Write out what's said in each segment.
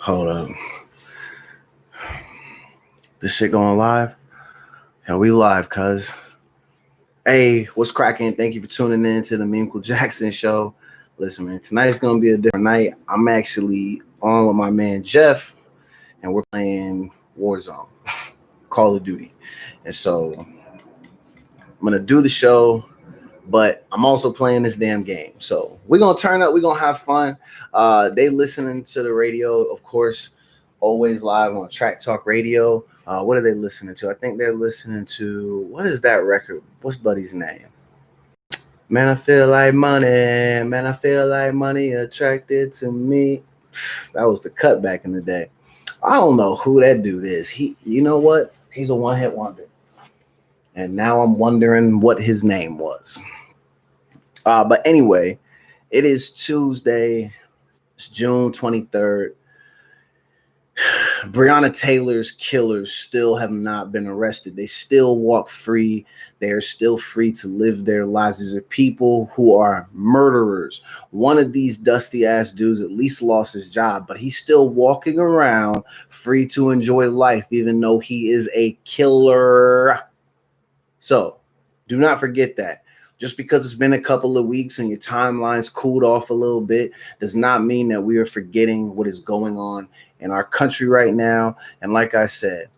Hold up. This shit going live? Yeah, we live, cuz. Hey, what's cracking? Thank you for tuning in to the Memecool Jackson show. Listen, man, tonight's going to be a different night. I'm actually on with my man Jeff, and we're playing Warzone, Call of Duty. And so I'm going to do the show, but I'm also playing this damn game. So we're going to turn up. We're going to have fun. They listening to the radio, of course, always live on Track Talk Radio. What are they listening to? I think they're listening to, what is that record? What's Buddy's name? Man, I feel like money. Man, I feel like money attracted to me. That was the cut back in the day. I don't know who that dude is. You know what? He's a one-hit wonder. And now I'm wondering what his name was. But anyway, it is Tuesday. It's June 23rd. Breonna Taylor's killers still have not been arrested. They still walk free. They are still free to live their lives. These are people who are murderers. One of these dusty ass dudes at least lost his job, but he's still walking around free to enjoy life, even though he is a killer. So do not forget that. Just because it's been a couple of weeks and your timeline's cooled off a little bit does not mean that we are forgetting what is going on in our country right now. And like I said,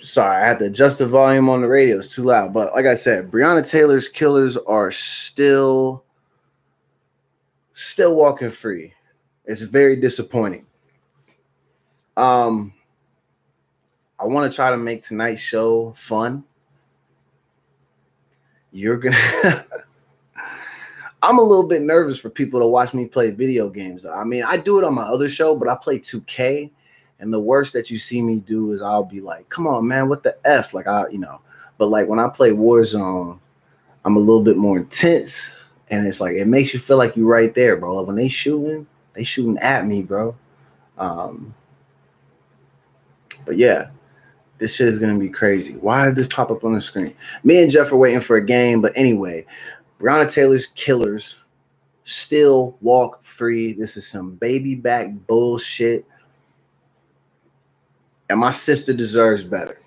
sorry, I had to adjust the volume on the radio. It's too loud. But like I said, Breonna Taylor's killers are still walking free. It's very disappointing. I want to try to make tonight's show fun. You're going to... I'm a little bit nervous for people to watch me play video games. I mean, I do it on my other show, but I play 2K, and the worst that you see me do is I'll be like, come on, man, what the F? Like, but like when I play Warzone, I'm a little bit more intense, and it's like, it makes you feel like you're right there, bro. Like when they shooting at me, bro. But yeah, this shit is going to be crazy. Why did this pop up on the screen? Me and Jeff are waiting for a game, but anyway, Breonna Taylor's killers still walk free. This is some baby back bullshit. And my sister deserves better.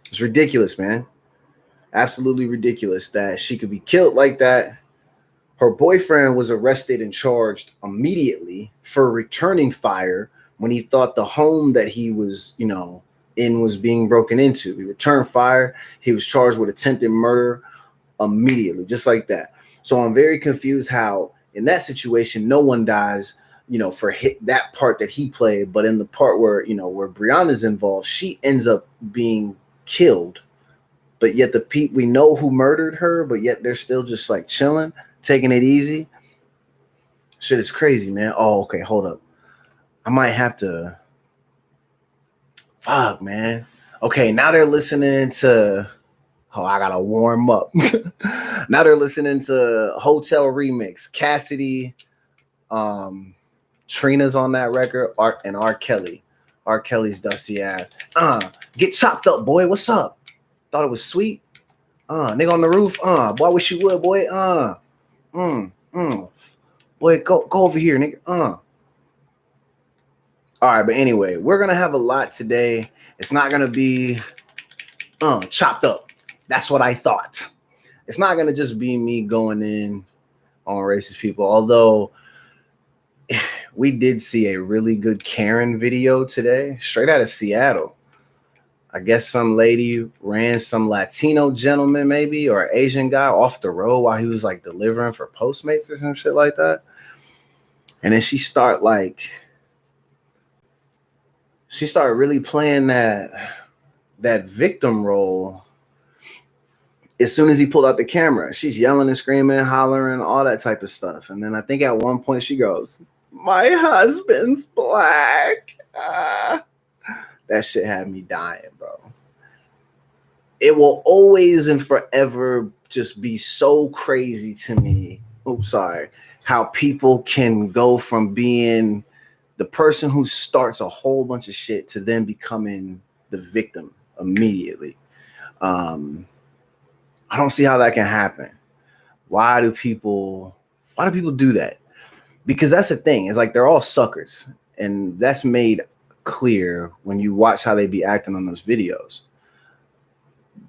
It's ridiculous, man. Absolutely ridiculous that she could be killed like that. Her boyfriend was arrested and charged immediately for returning fire when he thought the home that he was, in was being broken into. He returned fire. He was charged with attempted murder immediately, just like that. So I'm very confused how in that situation no one dies, for that part that he played, but in the part where where Breonna's involved, she ends up being killed. But yet we know who murdered her, but yet they're still just like chilling, taking it easy. Shit is crazy, man. Oh, okay, hold up. I might have to. Fuck, man. Okay, now they're listening to. Oh, I gotta warm up. Now they're listening to Hotel Remix. Cassidy, Trina's on that record, and R. Kelly. R. Kelly's dusty ass. Get chopped up, boy. What's up? Thought it was sweet. Nigga on the roof. Boy, wish you would, boy. Boy, go over here, nigga. All right, but anyway, we're gonna have a lot today. It's not gonna be chopped up. That's what I thought. It's not going to just be me going in on racist people, although we did see a really good Karen video today, straight out of Seattle. I guess some lady ran some Latino gentleman maybe, or Asian guy off the road while he was like delivering for Postmates or some shit like that. And then she started really playing that victim role. As soon as he pulled out the camera, she's yelling and screaming, hollering, all that type of stuff. And then I think at one point she goes, "My husband's black." That shit had me dying, bro. It will always and forever just be so crazy to me. How people can go from being the person who starts a whole bunch of shit to then becoming the victim immediately. I don't see how that can happen. Why do people do that? because that's the thing. It's like they're all suckers, and that's made clear when you watch how they be acting on those videos.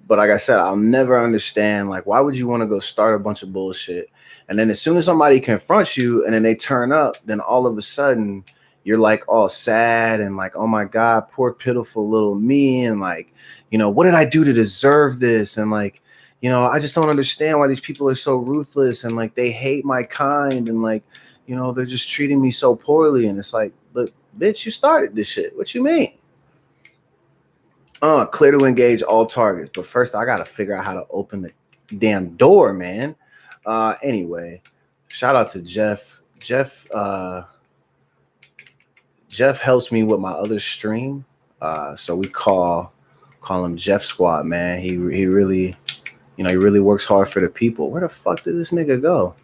But like I said, I'll never understand, like, why would you want to go start a bunch of bullshit, and then as soon as somebody confronts you and then they turn up, then all of a sudden you're like all sad and like, oh my God, poor pitiful little me, and like, what did I do to deserve this? And like, I just don't understand why these people are so ruthless and like they hate my kind, and like, they're just treating me so poorly. And it's like, but bitch, you started this shit. What you mean? Clear to engage all targets. But first I gotta figure out how to open the damn door, man. Anyway, shout out to Jeff. Jeff helps me with my other stream. So we call him Jeff Squad, man. He really, he really works hard for the people. Where the fuck did this nigga go?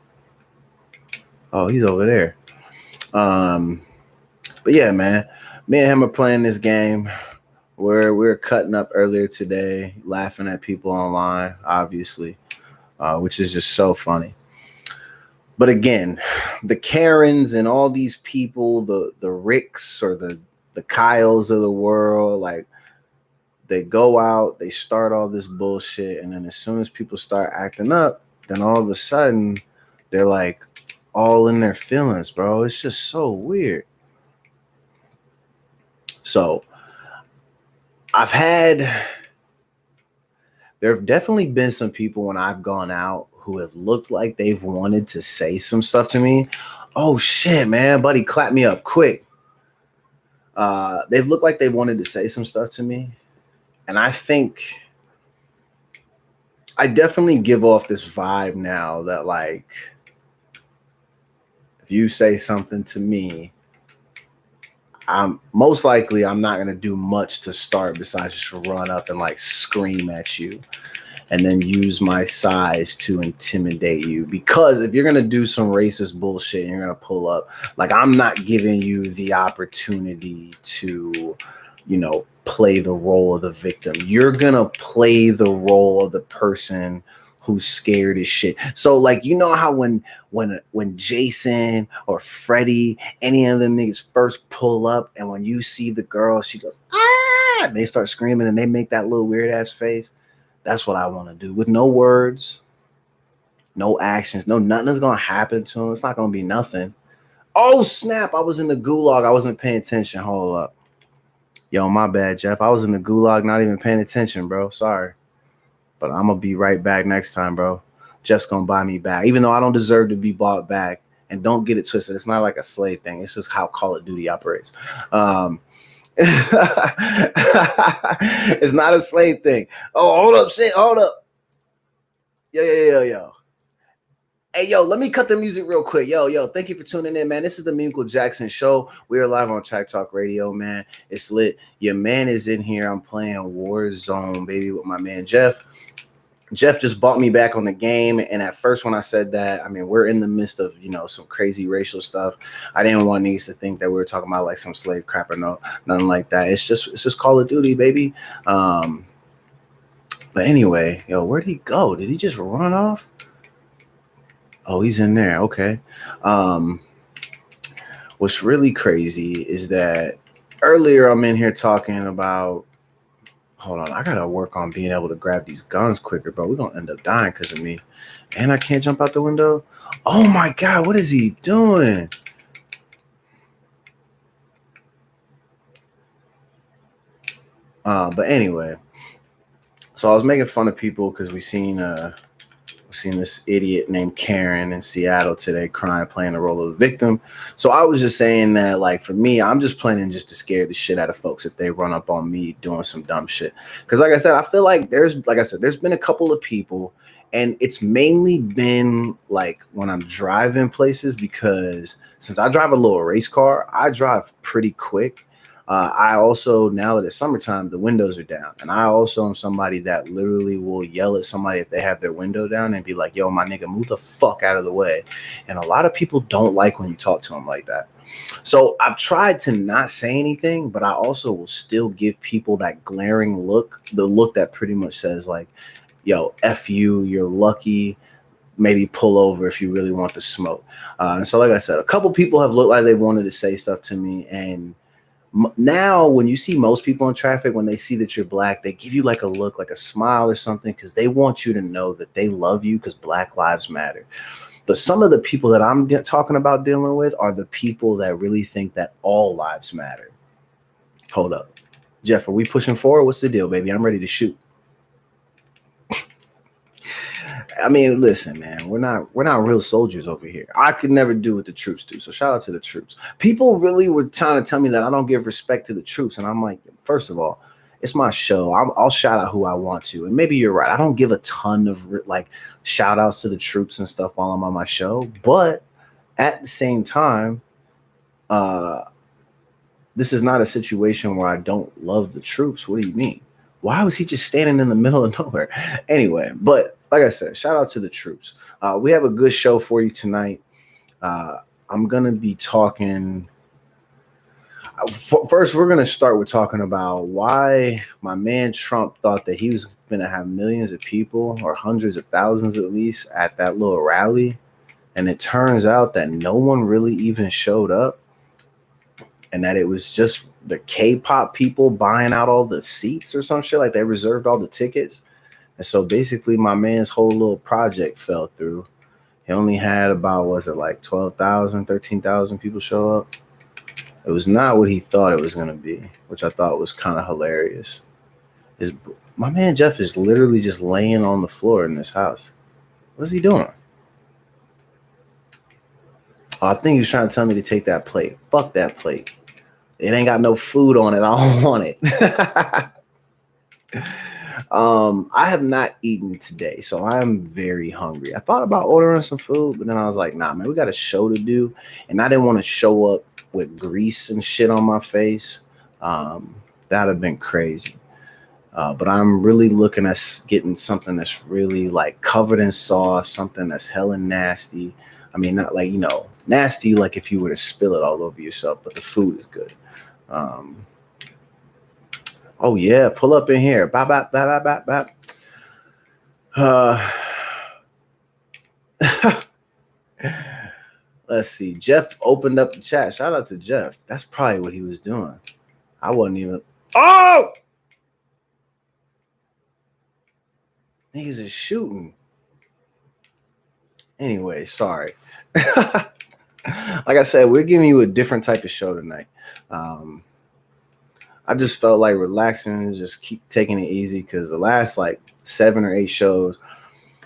Oh, he's over there. But yeah, man, me and him are playing this game where we're cutting up earlier today, laughing at people online, obviously, which is just so funny. But again, the Karens and all these people, the Ricks or the Kyles of the world, like, they go out, they start all this bullshit, and then as soon as people start acting up, then all of a sudden they're like all in their feelings, bro. It's just so weird. So there have definitely been some people when I've gone out who have looked like they've wanted to say some stuff to me. Oh shit, man, buddy, clap me up quick. They've looked like they wanted to say some stuff to me. And I think I definitely give off this vibe now that, like, if you say something to me, I'm most likely I'm not gonna do much to start besides just run up and like scream at you and then use my size to intimidate you. Because if you're gonna do some racist bullshit and you're gonna pull up, like, I'm not giving you the opportunity to, play the role of the victim. You're gonna play the role of the person who's scared as shit. So like, how when Jason or Freddie, any of them niggas first pull up, and when you see the girl, she goes, ah, and they start screaming and they make that little weird ass face. That's what I want to do, with no words, no actions, nothing's gonna happen to them. It's not gonna be nothing. Oh snap, I was in the gulag. I wasn't paying attention. Hold up. Yo, my bad, Jeff. I was in the gulag, not even paying attention, bro. Sorry. But I'm going to be right back next time, bro. Jeff's going to buy me back, even though I don't deserve to be bought back. And don't get it twisted. It's not like a slave thing. It's just how Call of Duty operates. It's not a slave thing. Oh, hold up, shit. Hold up. Yo. Hey, yo, let me cut the music real quick. Yo, thank you for tuning in, man. This is the Michael Jackson Show. We are live on Track Talk Radio, man. It's lit. Your man is in here. I'm playing Warzone, baby, with my man, Jeff. Jeff just bought me back on the game. And at first when I said that, I mean, we're in the midst of, some crazy racial stuff. I didn't want niggas to think that we were talking about like some slave crap or nothing like that. It's just Call of Duty, baby. But anyway, yo, where'd he go? Did he just run off? Oh, he's in there. Okay. What's really crazy is that earlier I'm in here talking about, hold on, I got to work on being able to grab these guns quicker, bro. We're going to end up dying because of me. And I can't jump out the window. Oh my God, what is he doing? But anyway, so I was making fun of people because we've seen this idiot named Karen in Seattle today crying, playing the role of the victim. So I was just saying that, like, for me, I'm just planning just to scare the shit out of folks if they run up on me doing some dumb shit. Because like I said, I feel like there's been a couple of people, and it's mainly been like when I'm driving places, because since I drive a little race car, I drive pretty quick. I also, now that it's summertime, the windows are down. And I also am somebody that literally will yell at somebody if they have their window down and be like, yo, my nigga, move the fuck out of the way. And a lot of people don't like when you talk to them like that. So I've tried to not say anything, but I also will still give people that glaring look, the look that pretty much says like, yo, F you, you're lucky. maybe pull over if you really want the smoke. And so, like I said, a couple people have looked like they wanted to say stuff to me. And now when you see most people in traffic, when they see that you're black, they give you like a look, like a smile or something, because they want you to know that they love you because Black Lives Matter. But some of the people that I'm talking about dealing with are the people that really think that all lives matter. Hold up. Jeff, are we pushing forward? What's the deal, baby? I'm ready to shoot. I mean, listen, man, we're not real soldiers over here. I could never do what the troops do. So shout out to the troops. People really were trying to tell me that I don't give respect to the troops. And I'm like, first of all, it's my show. I'll shout out who I want to. And maybe you're right. I don't give a ton of like shout outs to the troops and stuff while I'm on my show. But at the same time, this is not a situation where I don't love the troops. What do you mean? Why was he just standing in the middle of nowhere? Anyway, but like I said, shout out to the troops. We have a good show for you tonight. I'm going to be talking. First, we're going to start with talking about why my man Trump thought that he was going to have millions of people or hundreds of thousands at least at that little rally. And it turns out that no one really even showed up. And that it was just the K-pop people buying out all the seats or some shit. Like they reserved all the tickets. And so basically my man's whole little project fell through. He only had about, was it like 12,000, 13,000 people show up? It was not what he thought it was going to be, which I thought was kind of hilarious. My man Jeff is literally just laying on the floor in this house. What's he doing? Oh, I think he was trying to tell me to take that plate. Fuck that plate. It ain't got no food on it. I don't want it. I have not eaten today, so I'm very hungry. I thought about ordering some food, but then I was like, nah, man, we got a show to do. And I didn't want to show up with grease and shit on my face. That'd have been crazy. But I'm really looking at getting something that's really like covered in sauce, something that's hella nasty. I mean, not like, nasty like if you were to spill it all over yourself, but the food is good. Oh yeah, pull up in here. Bop, bop, bop, bop, bop, bop. Let's see. Jeff opened up the chat. Shout out to Jeff. That's probably what he was doing. I wasn't even. Oh! Niggas is shooting. Anyway, sorry. Like I said, we're giving you a different type of show tonight. I just felt like relaxing and just keep taking it easy because the last like 7 or 8 shows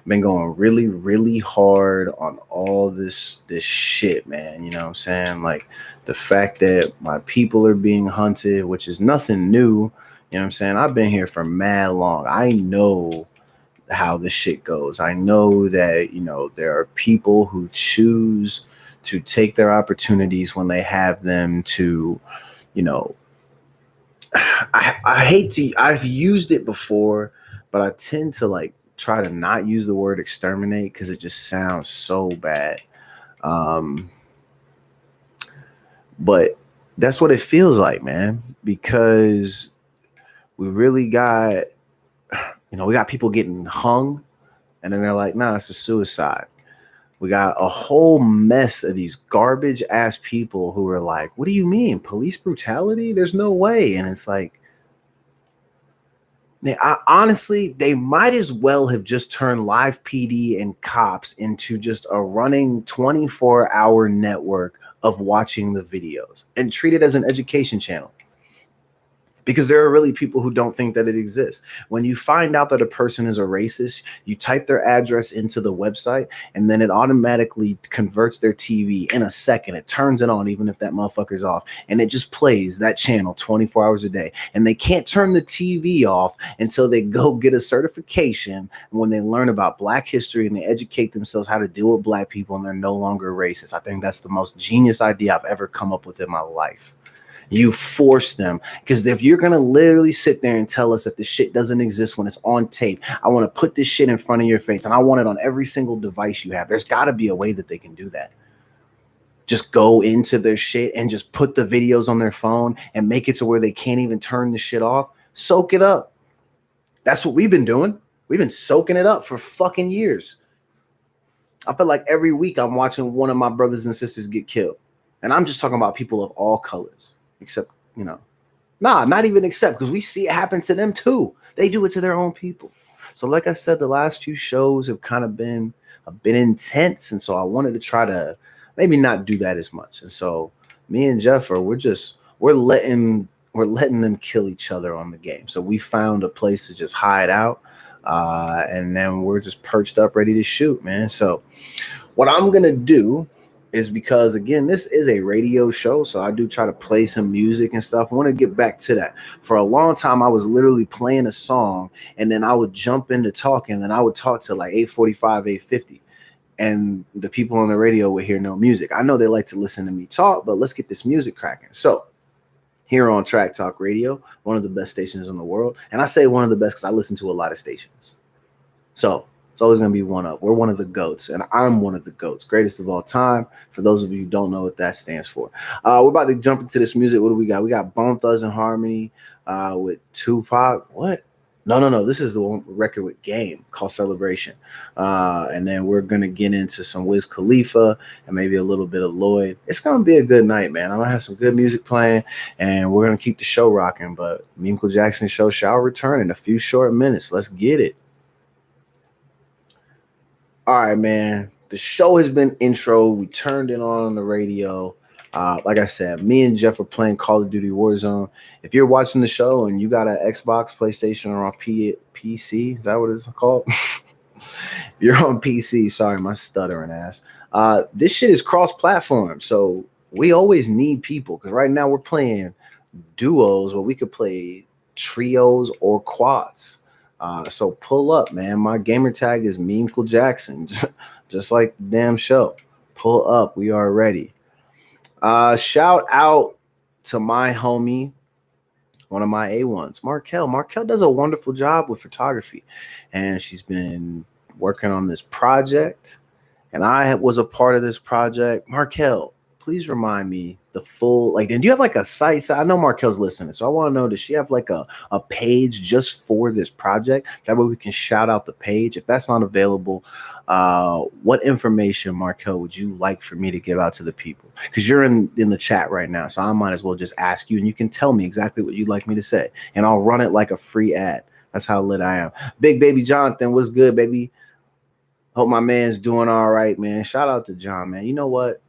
been going really, really hard on all this shit, man. You know what I'm saying? Like the fact that my people are being hunted, which is nothing new. You know what I'm saying? I've been here for mad long. I know how this shit goes. I know that, there are people who choose to take their opportunities when they have them to, I hate to, I've used it before, but I tend to like try to not use the word exterminate because it just sounds so bad. But that's what it feels like, man, because we really got, we got people getting hung and then they're like, nah, it's a suicide. We got a whole mess of these garbage ass people who are like, what do you mean? Police brutality? There's no way. And it's like, honestly, they might as well have just turned live PD and cops into just a running 24-hour network of watching the videos and treat it as an education channel. Because there are really people who don't think that it exists. When you find out that a person is a racist, you type their address into the website, and then it automatically converts their TV in a second. It turns it on, even if that motherfucker's off, and it just plays that channel 24 hours a day. And they can't turn the TV off until they go get a certification. And when they learn about Black history and they educate themselves how to deal with Black people, and they're no longer racist. I think that's the most genius idea I've ever come up with in my life. You force them, because if you're going to literally sit there and tell us that this shit doesn't exist when it's on tape, I want to put this shit in front of your face and I want it on every single device you have. There's got to be a way that they can do that. Just go into their shit and just put the videos on their phone and make it to where they can't even turn the shit off. Soak it up. That's what we've been doing. We've been soaking it up for fucking years. I feel like every week I'm watching one of my brothers and sisters get killed. And I'm just talking about people of all colors, except, not even except, because we see it happen to them too. They do it to their own people. So, like I said, the last few shows have kind of been a bit intense. And so I wanted to try to maybe not do that as much. And so me and Jeff we're letting them kill each other on the game. So we found a place to just hide out. And then we're just perched up ready to shoot, man. So what I'm gonna do is, because again, this is a radio show, so I do try to play some music and stuff. I want to get back to that. For a long time, I was literally playing a song, and then I would jump into talking, and then I would talk to like 8:45, 8:50, and the people on the radio would hear no music. I know they like to listen to me talk, but let's get this music cracking. So here on Track Talk Radio, one of the best stations in the world, and I say one of the best because I listen to a lot of stations. So it's always going to be we're one of the GOATs, and I'm one of the GOATs, greatest of all time. For those of you who don't know what that stands for. We're about to jump into this music. What do we got? We got Bone Thugs and Harmony with Tupac. What? No. This is the one record with Game called Celebration. And then we're going to get into some Wiz Khalifa and maybe a little bit of Lloyd. It's going to be a good night, man. I'm going to have some good music playing, and we're going to keep the show rocking. But Michael Jackson Show shall return in a few short minutes. Let's get it. All right, man. The show has been intro. We turned it on the radio. Like I said, me and Jeff are playing Call of Duty Warzone. If you're watching the show and you got an Xbox, PlayStation, or on PC, is that what it's called? If you're on PC, sorry, my stuttering ass. This shit is cross-platform, so we always need people, because right now we're playing duos where we could play trios or quads. So pull up, man. My gamer tag is Michael Jackson, just like the damn show. Pull up. We are ready. Shout out to my homie, one of my A1s, Markel. Markel does a wonderful job with photography, and she's been working on this project, and I was a part of this project. Markel, please remind me the full, and do you have like a site? So I know Markel's listening, so I want to know, does she have like a page just for this project? That way we can shout out the page. If that's not available, what information, Markel, would you like for me to give out to the people? Because you're in the chat right now, so I might as well just ask you, and you can tell me exactly what you'd like me to say, and I'll run it like a free ad. That's how lit I am. Big Baby Jonathan, what's good, baby? Hope my man's doing all right, man. Shout out to John, man. You know what?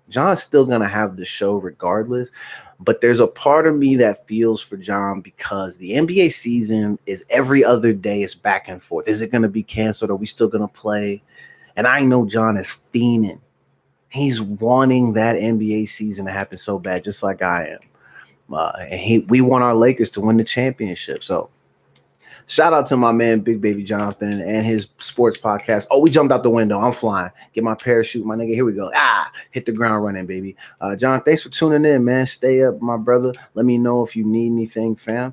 John's still going to have the show regardless, but there's a part of me that feels for John, because the NBA season is every other day. It's back and forth. Is it going to be canceled? Are we still going to play? And I know John is fiending. He's wanting that NBA season to happen so bad, just like I am. And we want our Lakers to win the championship. So shout out to my man, Big Baby Jonathan, and his sports podcast. Oh, we jumped out the window. I'm flying. Get my parachute, my nigga. Here we go. Hit the ground running, baby. John, thanks for tuning in, man. Stay up, my brother. Let me know if you need anything, fam.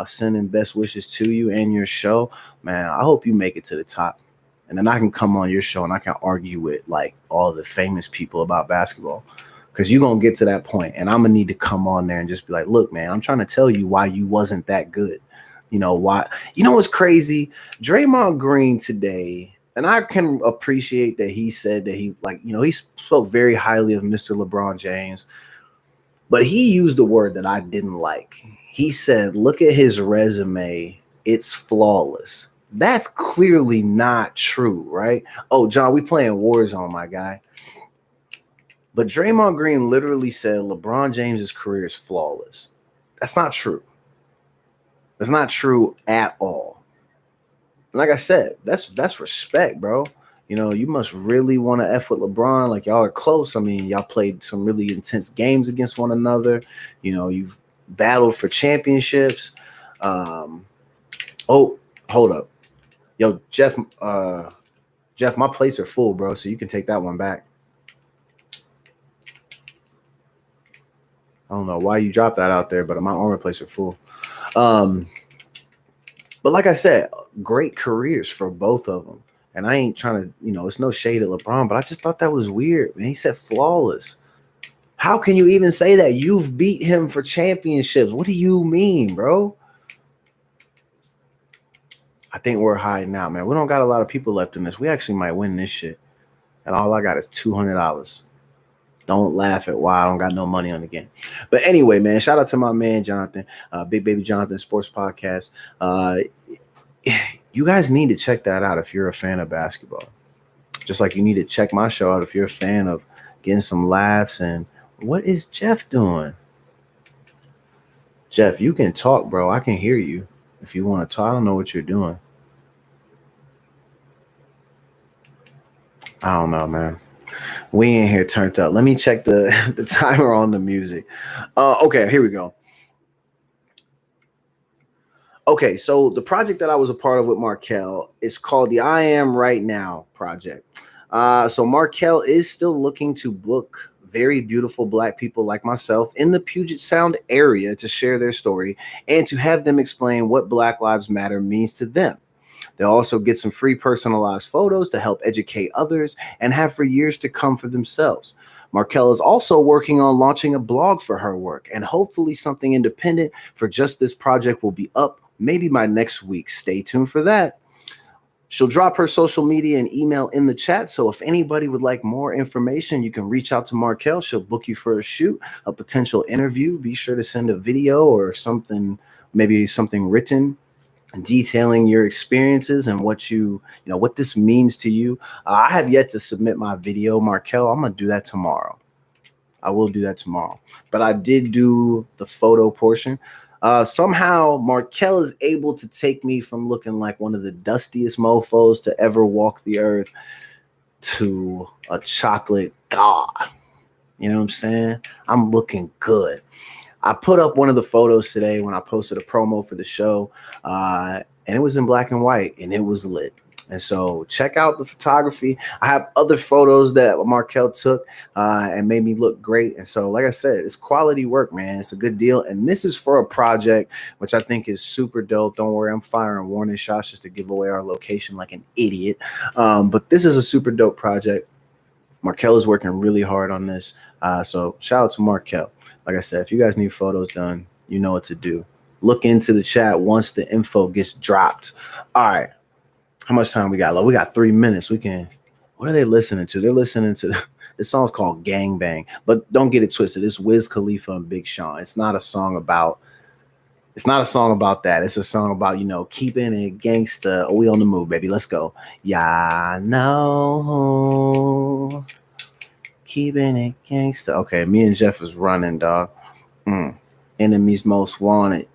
Sending best wishes to you and your show. Man, I hope you make it to the top. And then I can come on your show and I can argue with like all the famous people about basketball. Because you're going to get to that point, and I'm going to need to come on there and just be like, look, man, I'm trying to tell you why you wasn't that good. You know why? You know what's crazy? Draymond Green today, and I can appreciate that he said that he spoke very highly of Mr. LeBron James, but he used a word that I didn't like. He said, look at his resume. It's flawless. That's clearly not true, right? Oh, John, we playing Warzone, my guy. But Draymond Green literally said LeBron James's career is flawless. That's not true. It's not true at all. And like I said, that's respect, bro. You know, you must really want to F with LeBron. Like, y'all are close. I mean, y'all played some really intense games against one another. You know, you've battled for championships. Oh, hold up. Yo, Jeff, my plates are full, bro, so you can take that one back. I don't know why you dropped that out there, but my armor plates are full. But like I said, great careers for both of them. And I ain't trying to, it's no shade at LeBron, but I just thought that was weird, man. He said flawless. How can you even say that? You've beat him for championships. What do you mean, bro? I think we're hiding out, man. We don't got a lot of people left in this. We actually might win this shit. and all I got is $200. Don't laugh at why I don't got no money on the game. But anyway, man, shout out to my man Jonathan, Big Baby Jonathan Sports Podcast. Uh, you guys need to check that out if you're a fan of basketball. Just like you need to check my show out if you're a fan of getting some laughs. And what is Jeff doing? Jeff, you can talk, bro. I can hear you. If you want to talk, I don't know what you're doing. I don't know, man. We ain't here turned up. Let me check the timer on the music. Okay, here we go. Okay, so the project that I was a part of with Markel is called the I Am Right Now project. So Markel is still looking to book very beautiful Black people like myself in the Puget Sound area to share their story and to have them explain what Black Lives Matter means to them. They'll also get some free personalized photos to help educate others and have for years to come for themselves. Markel is also working on launching a blog for her work, and hopefully something independent for just this project will be up maybe by next week. Stay tuned for that. She'll drop her social media and email in the chat. So if anybody would like more information, you can reach out to Markel. She'll book you for a shoot, a potential interview. Be sure to send a video or something, maybe something written detailing your experiences and what what this means to you. I have yet to submit my video, Markel. I'm gonna do that tomorrow. I will do that tomorrow. But I did do the photo portion. Somehow Markel is able to take me from looking like one of the dustiest mofos to ever walk the earth to a chocolate god. You know what I'm saying? I'm looking good. I put up one of the photos today when I posted a promo for the show, and it was in black and white, and it was lit. And so check out the photography. I have other photos that Markel took and made me look great. And so, like I said, it's quality work, man. It's a good deal. And this is for a project which I think is super dope. Don't worry, I'm firing warning shots just to give away our location like an idiot. But this is a super dope project. Markel is working really hard on this. So shout out to Markel. Like I said, if you guys need photos done, you know what to do. Look into the chat once the info gets dropped. All right. How much time we got? We got 3 minutes. We can. What are they listening to? They're listening to this song's called Gang Bang. But don't get it twisted. It's Wiz Khalifa and Big Sean. It's not a song about that. It's a song about, keeping it gangsta. Oh, we on the move, baby. Let's go. Yeah, no. Keeping it gangsta. Okay, me and Jeff is running, dog. Enemies most wanted.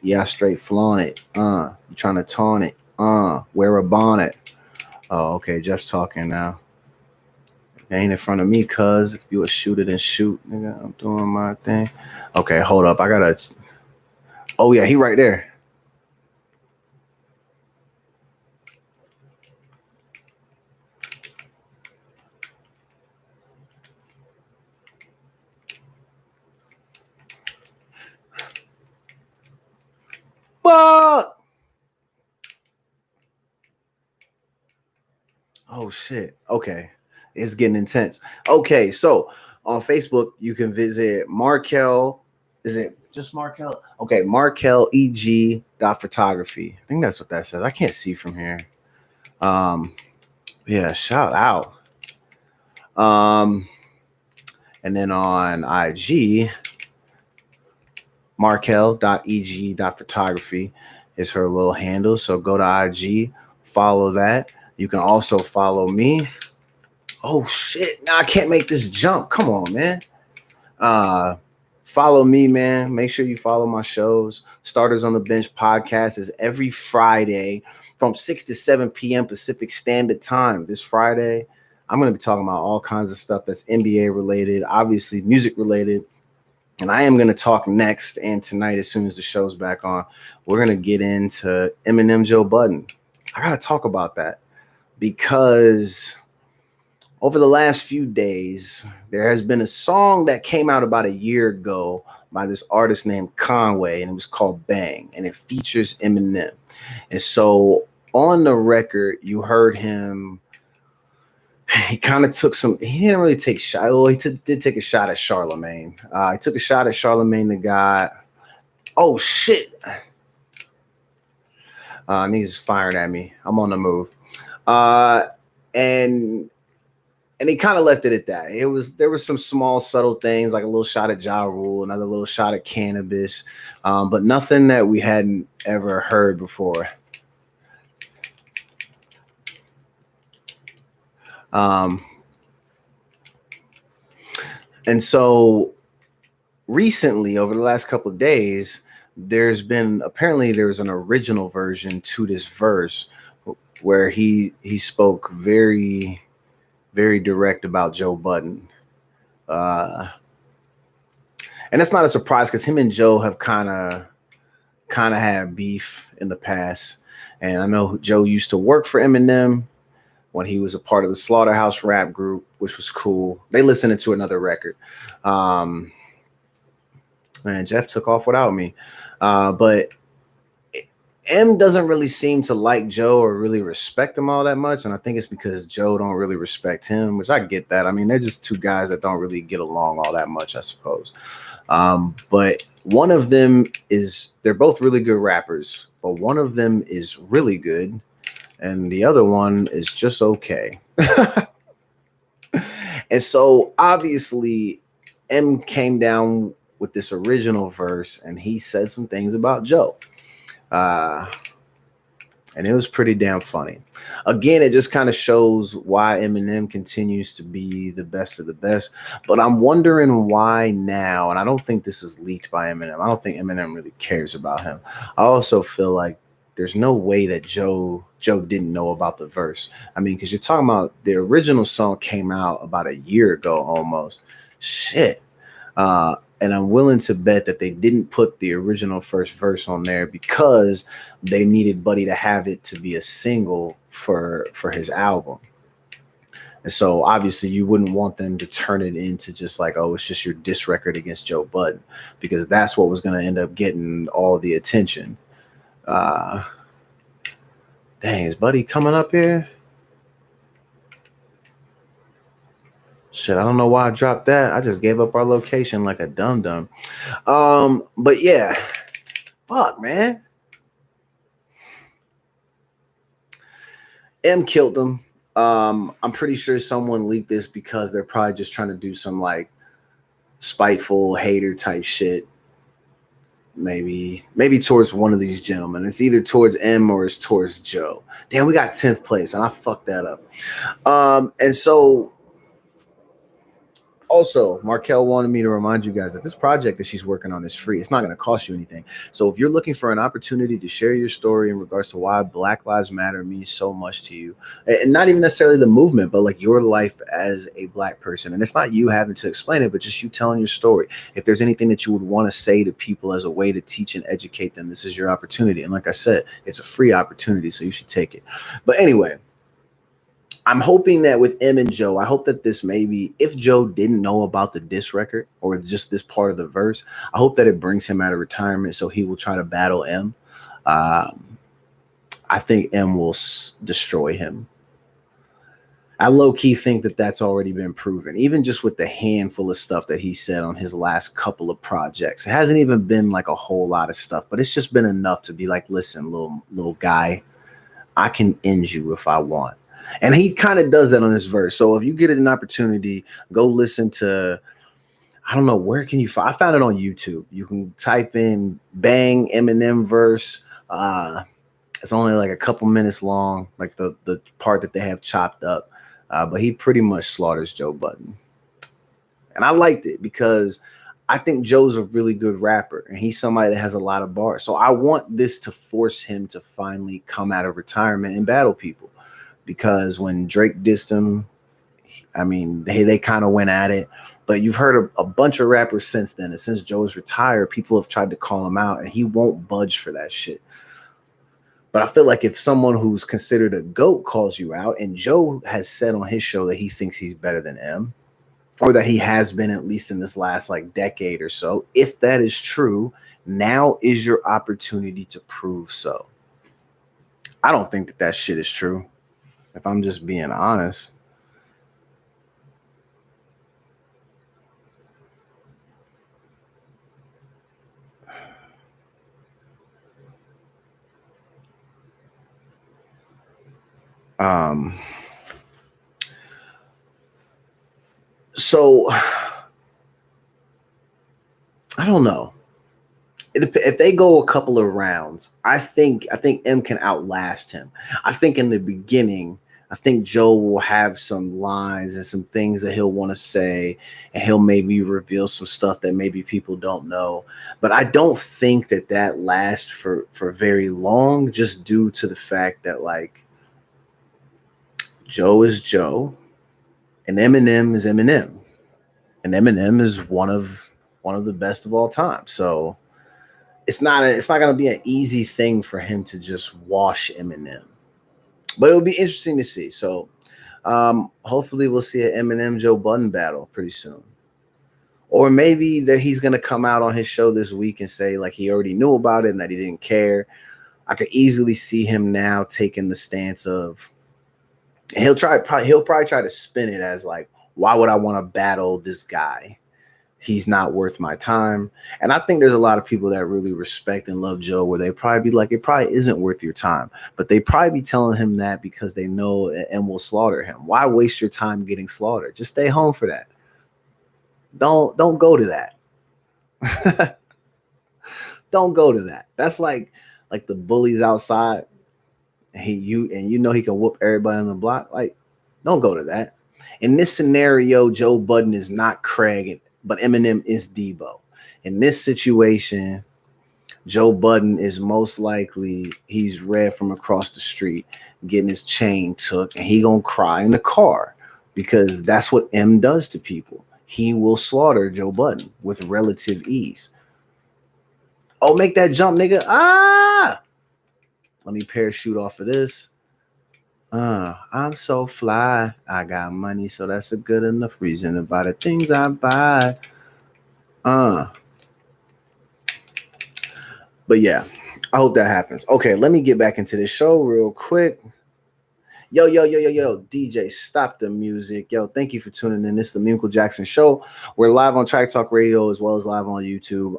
Yeah, I straight flaunt it. You trying to taunt it. Wear a bonnet. Oh, okay, Jeff's talking now. They ain't in front of me, cuz. If you would shoot it and shoot, nigga, I'm doing my thing. Okay, hold up. I gotta. Oh, yeah, he right there. Fuck! Oh, shit. Okay. It's getting intense. Okay, so on Facebook, you can visit Markel. Is it just Markel? Okay, Markel EG photography. I think that's what that says. I can't see from here. Yeah, shout out. And then on IG, markel.eg.photography is her little handle. So go to IG, follow that. You can also follow me. Oh shit! Now I can't make this jump. Come on, man. Follow me, man. Make sure you follow my shows. Starters on the Bench podcast is every Friday from 6 to 7 p.m. Pacific Standard Time. This Friday, I'm going to be talking about all kinds of stuff that's NBA related, obviously music related. And I am going to talk next and tonight, as soon as the show's back on, we're going to get into Eminem Joe Budden. I got to talk about that because over the last few days, there has been a song that came out about a year ago by this artist named Conway, and it was called Bang, and it features Eminem. And so on the record, you heard him. He kind of took he didn't really take shot. Well, he did take a shot at Charlemagne. He took a shot at Charlemagne the God. Oh, shit. Niggas firing at me. I'm on the move. And and he kind of left it at that. There was some small subtle things like a little shot at Ja Rule, another little shot at cannabis, but nothing that we hadn't ever heard before. Um, and so recently, over the last couple of days, there was an original version to this verse where he spoke very direct about Joe Budden. Uh, and that's not a surprise because him and Joe have kind of had beef in the past. And I know Joe used to work for Eminem when he was a part of the Slaughterhouse rap group, which was cool. They listened to another record. Man, Jeff took off without me. But M doesn't really seem to like Joe or really respect him all that much. And I think it's because Joe don't really respect him, which I get that. I mean, they're just two guys that don't really get along all that much, I suppose. But one of them they're both really good rappers, but one of them is really good and the other one is just okay. And so obviously M came down with this original verse and he said some things about Joe. And it was pretty damn funny. Again, it just kind of shows why Eminem continues to be the best of the best. But I'm wondering why now, and I don't think this is leaked by Eminem. I don't think Eminem really cares about him. I also feel like there's no way that Joe didn't know about the verse. I mean, because you're talking about the original song came out about a year ago almost. Shit. And I'm willing to bet that they didn't put the original first verse on there because they needed Buddy to have it to be a single for his album. And so obviously you wouldn't want them to turn it into just like, oh, it's just your diss record against Joe Budden, because that's what was going to end up getting all the attention. Dang, is Buddy coming up here? Shit, I don't know why I dropped that. I just gave up our location like a dum-dum. But yeah, fuck, man. M killed him. I'm pretty sure someone leaked this because they're probably just trying to do some like spiteful hater type shit. Maybe towards one of these gentlemen. It's either towards M or it's towards Joe. Damn, we got 10th place and I fucked that up. And so also, Markel wanted me to remind you guys that this project that she's working on is free. It's not going to cost you anything. So if you're looking for an opportunity to share your story in regards to why Black Lives Matter means so much to you, and not even necessarily the movement, but like your life as a Black person, and it's not you having to explain it, but just you telling your story. If there's anything that you would want to say to people as a way to teach and educate them, this is your opportunity. And like I said, it's a free opportunity, so you should take it. But anyway, I'm hoping that with M and Joe, I hope that this maybe, if Joe didn't know about the diss record or just this part of the verse, I hope that it brings him out of retirement so he will try to battle M. I think M will destroy him. I low key think that that's already been proven, even just with the handful of stuff that he said on his last couple of projects. It hasn't even been like a whole lot of stuff, but it's just been enough to be like, listen, little guy, I can end you if I want. And he kind of does that on this verse. So if you get an opportunity, go listen to, I don't know, where can you find? I found it on YouTube. You can type in Bang Eminem verse. It's only like a couple minutes long, like the part that they have chopped up. But he pretty much slaughters Joe Budden. And I liked it because I think Joe's a really good rapper and he's somebody that has a lot of bars. So I want this to force him to finally come out of retirement and battle people. Because when Drake dissed him, I mean, they kind of went at it. But you've heard a bunch of rappers since then. And since Joe's retired, people have tried to call him out, and he won't budge for that shit. But I feel like if someone who's considered a GOAT calls you out, and Joe has said on his show that he thinks he's better than M, or that he has been at least in this last like decade or so, if that is true, now is your opportunity to prove so. I don't think that shit is true, if I'm just being honest. Um, So I don't know. If they go a couple of rounds, I think M can outlast him. I think in the beginning, I think Joe will have some lines and some things that he'll want to say, and he'll maybe reveal some stuff that maybe people don't know. But I don't think that lasts for very long, just due to the fact that like Joe is Joe, and Eminem is Eminem, and Eminem is one of the best of all time. So it's not going to be an easy thing for him to just wash Eminem, but it'll be interesting to see. So hopefully we'll see an Eminem Joe Budden battle pretty soon, or maybe that he's going to come out on his show this week and say like he already knew about it and that he didn't care. I could easily see him now taking the stance of he'll probably try to spin it as like, why would I want to battle this guy? He's not worth my time. And I think there's a lot of people that really respect and love Joe where they probably be like, it probably isn't worth your time. But they probably be telling him that because they know and will slaughter him. Why waste your time getting slaughtered? Just stay home for that. Don't go to that. Don't go to that. That's like the bullies outside. And you know he can whoop everybody on the block. Like, don't go to that. In this scenario, Joe Budden is not Craig, but Eminem is Debo. In this situation, Joe Budden is most likely he's Red from across the street getting his chain took, and he gonna cry in the car because that's what M does to people. He will slaughter Joe Budden with relative ease. Oh, make that jump, nigga. Ah! Let me parachute off of this. I'm so fly. I got money, so that's a good enough reason to buy the things I buy. But yeah, I hope that happens. Okay, let me get back into this show real quick. Yo, DJ, stop the music. Yo, thank you for tuning in. This is the Michael Jackson Show. We're live on Track Talk Radio as well as live on YouTube.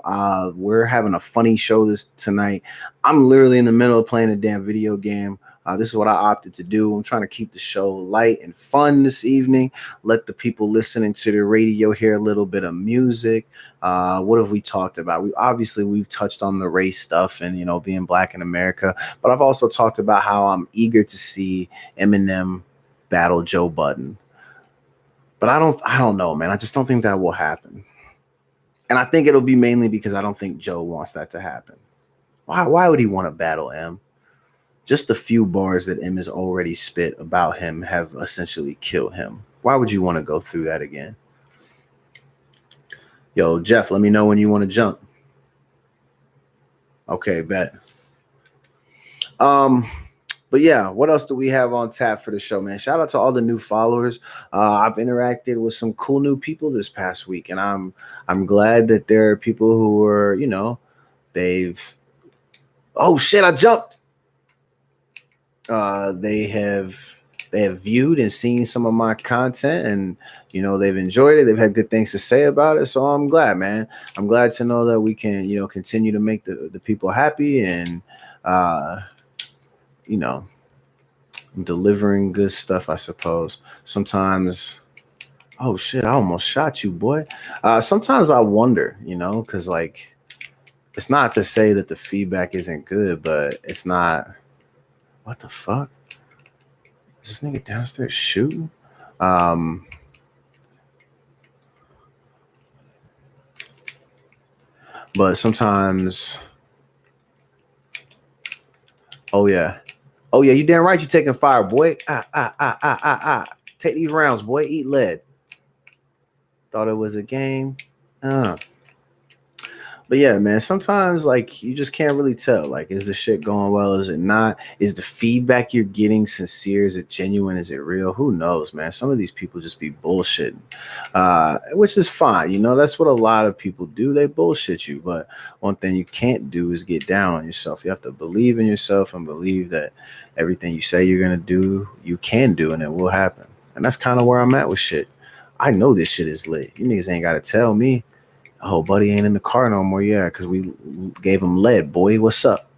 We're having a funny show tonight. I'm literally in the middle of playing a damn video game. This is what I opted to do. I'm trying to keep the show light and fun this evening. Let the people listening to the radio hear a little bit of music. What have we talked about? We've touched on the race stuff and being black in America, but I've also talked about how I'm eager to see Eminem battle Joe Budden. But I don't know, man. I just don't think that will happen. And I think it'll be mainly because I don't think Joe wants that to happen. Why would he want to battle M? Just the few bars that M has already spit about him have essentially killed him. Why would you want to go through that again? Yo, Jeff, let me know when you want to jump. Okay, bet. But yeah, what else do we have on tap for the show, man? Shout out to all the new followers. I've interacted with some cool new people this past week, and I'm glad that there are people who are, they've. Oh shit! I jumped. They have viewed and seen some of my content, and they've enjoyed it. They've had good things to say about it, so I'm glad, man. I'm glad to know that we can continue to make the people happy, and delivering good stuff, I suppose. Sometimes, oh shit, I almost shot you, boy. Sometimes I wonder, because like it's not to say that the feedback isn't good, but it's not. What the fuck? Is this nigga downstairs shooting? But sometimes, oh yeah, you damn right you taking fire, boy. Take these rounds, boy. Eat lead. Thought it was a game. But yeah, man, sometimes like you just can't really tell. Like, is the shit going well? Is it not? Is the feedback you're getting sincere? Is it genuine? Is it real? Who knows, man? Some of these people just be bullshitting, which is fine. That's what a lot of people do. They bullshit you. But one thing you can't do is get down on yourself. You have to believe in yourself and believe that everything you say you're going to do, you can do, and it will happen. And that's kind of where I'm at with shit. I know this shit is lit. You niggas ain't got to tell me. Oh, buddy ain't in the car no more. Yeah, because we gave him lead, boy. What's up?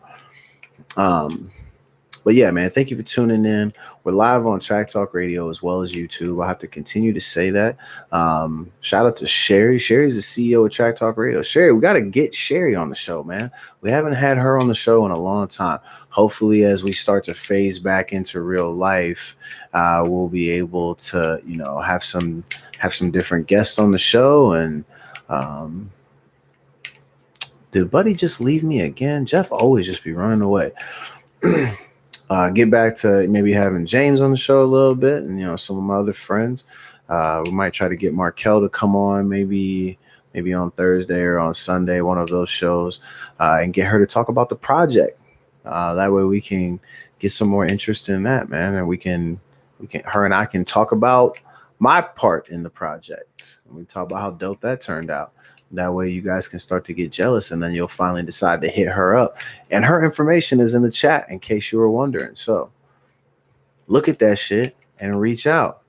But yeah, man, thank you for tuning in. We're live on Track Talk Radio as well as YouTube. I have to continue to say that. Shout out to Sherry. Sherry's the CEO of Track Talk Radio. Sherry, we got to get Sherry on the show, man. We haven't had her on the show in a long time. Hopefully, as we start to phase back into real life, we'll be able to, have some different guests on the show. And did Buddy just leave me again? Jeff always just be running away. Get back to maybe having James on the show a little bit, and some of my other friends. We might try to get Markel to come on maybe on Thursday or on Sunday, one of those shows, and get her to talk about the project. That way we can get some more interest in that, man, and her and I can talk about my part in the project. And we talk about how dope that turned out. That way you guys can start to get jealous, and then you'll finally decide to hit her up. And her information is in the chat in case you were wondering. So look at that shit and reach out.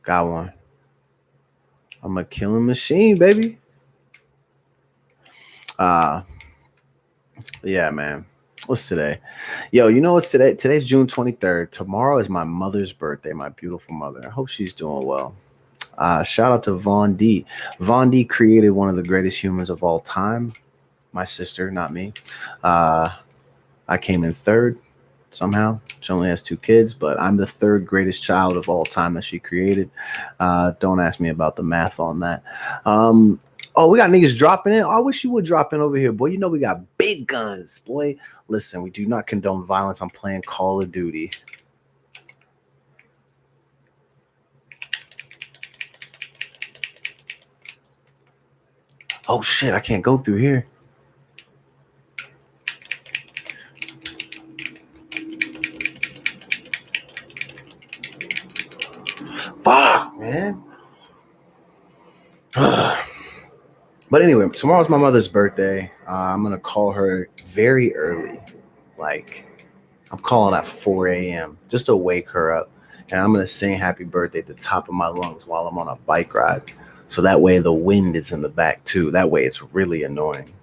Got one. I'm a killing machine, baby. Yeah, man. What's today? Yo, you know what's today? Today's June 23rd. Tomorrow is my mother's birthday, my beautiful mother. I hope she's doing well. Shout out to Von D. Von D created one of the greatest humans of all time. My sister, not me. I came in third somehow. She only has 2 kids, but I'm the 3rd greatest child of all time that she created. Don't ask me about the math on that. Oh, we got niggas dropping in. I wish you would drop in over here, boy. You know we got big guns, boy. Listen, we do not condone violence. I'm playing Call of Duty. Oh, shit. I can't go through here. Fuck, man. But anyway, tomorrow's my mother's birthday. I'm going to call her very early. Like, I'm calling at 4 a.m. just to wake her up. And I'm going to sing happy birthday at the top of my lungs while I'm on a bike ride. So that way the wind is in the back too. That way it's really annoying.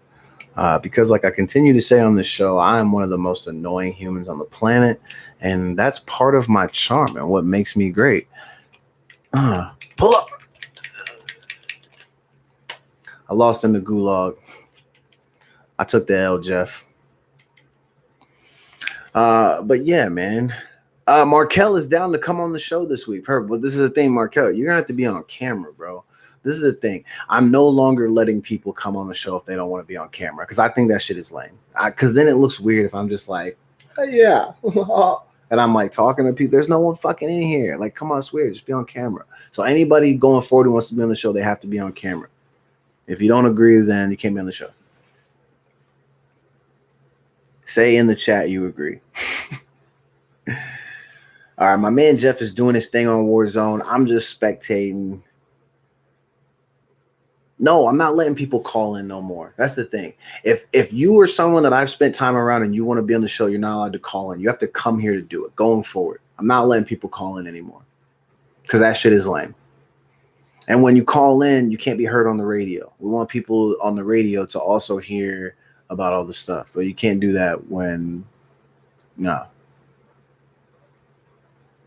Because like I continue to say on this show, I am one of the most annoying humans on the planet. And that's part of my charm and what makes me great. Pull up. I lost in the gulag. I took the L, Jeff. But yeah, man. Markel is down to come on the show this week. But this is the thing, Markel. You're gonna have to be on camera, bro. This is the thing. I'm no longer letting people come on the show if they don't want to be on camera, because I think that shit is lame. Because then it looks weird if I'm just like, hey, yeah, and I'm like talking to people. There's no one fucking in here. Like, come on, I swear, just be on camera. So anybody going forward who wants to be on the show, they have to be on camera. If you don't agree, then you can't be on the show. Say in the chat you agree. All right, my man Jeff is doing his thing on Warzone. I'm just spectating. No, I'm not letting people call in no more. That's the thing. If you are someone that I've spent time around and you want to be on the show, you're not allowed to call in. You have to come here to do it going forward. I'm not letting people call in anymore because that shit is lame. And when you call in, you can't be heard on the radio. We want people on the radio to also hear about all the stuff, but you can't do that when, no.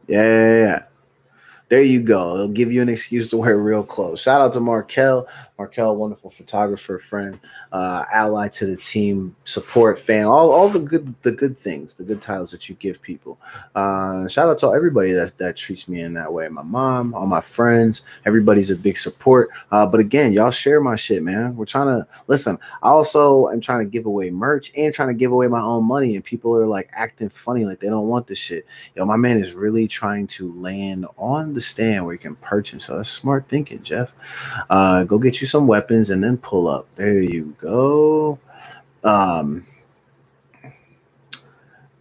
Yeah. There you go. It'll give you an excuse to wear real clothes. Shout out to Markel. Markel, wonderful photographer, friend, ally to the team, support, fan, all the good things, the good titles that you give people. Shout out to everybody that treats me in that way. My mom, all my friends, everybody's a big support. But again, y'all share my shit, man. We're trying to listen. I also am trying to give away merch and trying to give away my own money, and people are like acting funny, like they don't want this shit. Yo, my man is really trying to land on the stand where you can purchase. So that's smart thinking, Jeff. Go get you some weapons and then pull up. There you go. But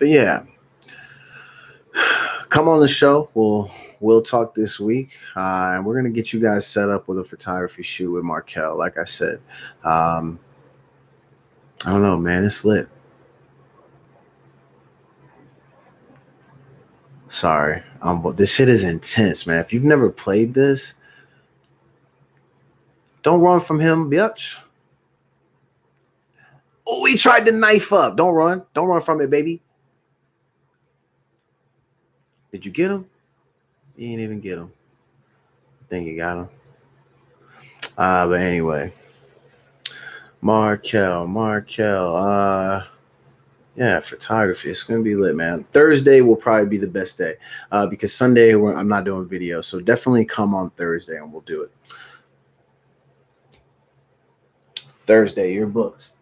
yeah, come on the show. We'll talk this week, and we're gonna get you guys set up with a photography shoot with Markel. Like I said, I don't know, man. It's lit. Sorry, this shit is intense, man. If you've never played this, Don't run from him, bitch. Oh, he tried to knife up. Don't run. Don't run from it, baby. Did you get him? You didn't even get him. I think you got him. But anyway. Markel. Yeah, photography. It's going to be lit, man. Thursday will probably be the best day because Sunday I'm not doing video. So definitely come on Thursday and we'll do it. Thursday, your books.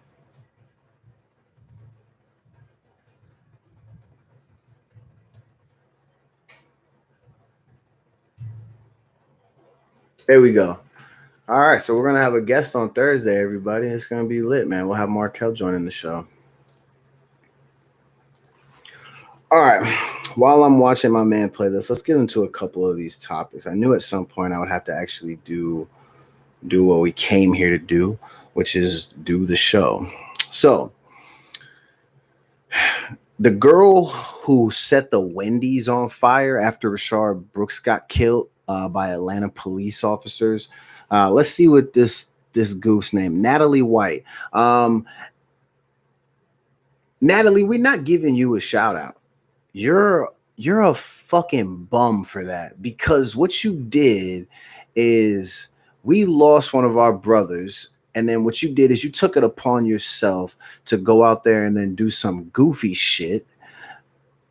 There we go. All right, so we're going to have a guest on Thursday, everybody. It's going to be lit, man. We'll have Markel joining the show. All right, while I'm watching my man play this, let's get into a couple of these topics. I knew at some point I would have to actually do what we came here to do, which is do the show. So the girl who set the Wendy's on fire after Rashard Brooks got killed by Atlanta police officers. Let's see what this goose named Natalie White. Natalie, we're not giving you a shout out. You're a fucking bum for that, because what you did is we lost one of our brothers, and then what you did is you took it upon yourself to go out there and then do some goofy shit,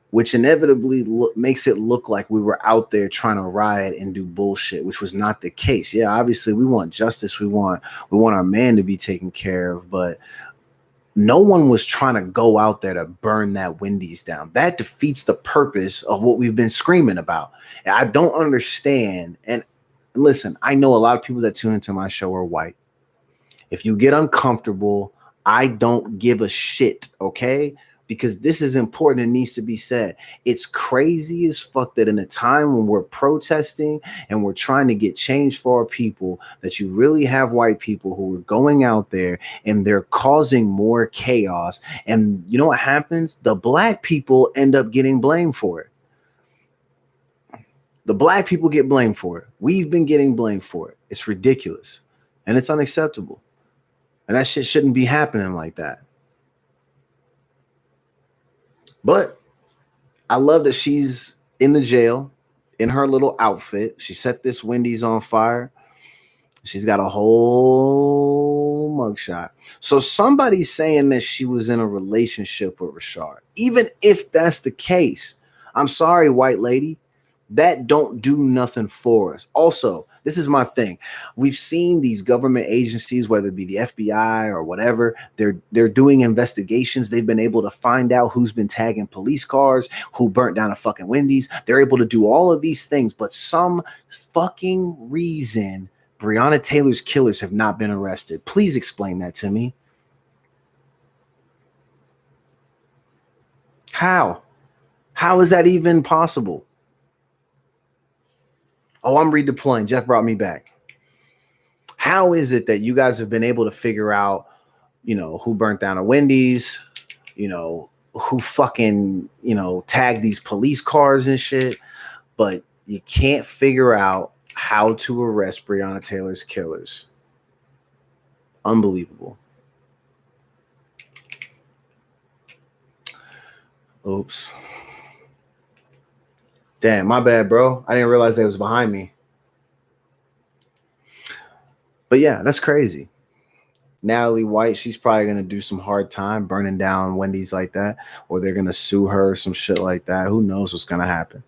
which inevitably makes it look like we were out there trying to riot and do bullshit, which was not the case. Yeah, obviously we want justice. We want our man to be taken care of, but no one was trying to go out there to burn that Wendy's down. That defeats the purpose of what we've been screaming about. And I don't understand. And listen, I know a lot of people that tune into my show are white. If you get uncomfortable, I don't give a shit, okay? Because this is important and needs to be said. It's crazy as fuck that in a time when we're protesting and we're trying to get change for our people, that you really have white people who are going out there and they're causing more chaos. And you know what happens? The black people end up getting blamed for it. The black people get blamed for it. We've been getting blamed for it. It's ridiculous and it's unacceptable. And that shit shouldn't be happening like that. But I love that she's in the jail in her little outfit. She set this Wendy's on fire. She's got a whole mugshot. So somebody's saying that she was in a relationship with Rashard. Even if that's the case, I'm sorry, white lady, that don't do nothing for us. Also, this is my thing. We've seen these government agencies, whether it be the FBI or whatever, they're doing investigations. They've been able to find out who's been tagging police cars, who burnt down a fucking Wendy's. They're able to do all of these things, but some fucking reason Breonna Taylor's killers have not been arrested. Please explain that to me. How? How is that even possible? Oh, I'm redeploying. Jeff brought me back. How is it that you guys have been able to figure out, who burnt down a Wendy's, who fucking, tagged these police cars and shit, but you can't figure out how to arrest Breonna Taylor's killers? Unbelievable. Oops. Damn, my bad, bro. I didn't realize that was behind me. But yeah, that's crazy. Natalie White, she's probably going to do some hard time burning down Wendy's like that, or they're going to sue her or some shit like that. Who knows what's going to happen?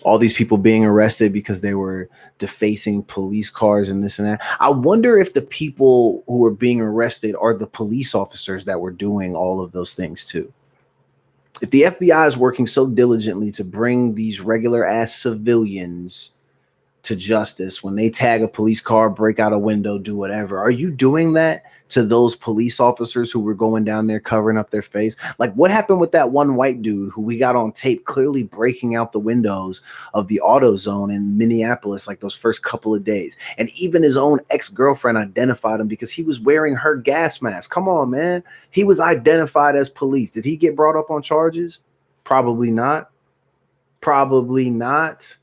All these people being arrested because they were defacing police cars and this and that. I wonder if the people who were being arrested are the police officers that were doing all of those things too. If the FBI is working so diligently to bring these regular ass civilians to justice, when they tag a police car, break out a window, do whatever, are you doing that to those police officers who were going down there covering up their face? Like, what happened with that one white dude who we got on tape clearly breaking out the windows of the AutoZone in Minneapolis like those first couple of days? And even his own ex-girlfriend identified him because he was wearing her gas mask. Come on, man. He was identified as police. Did he get brought up on charges? Probably not. Probably not.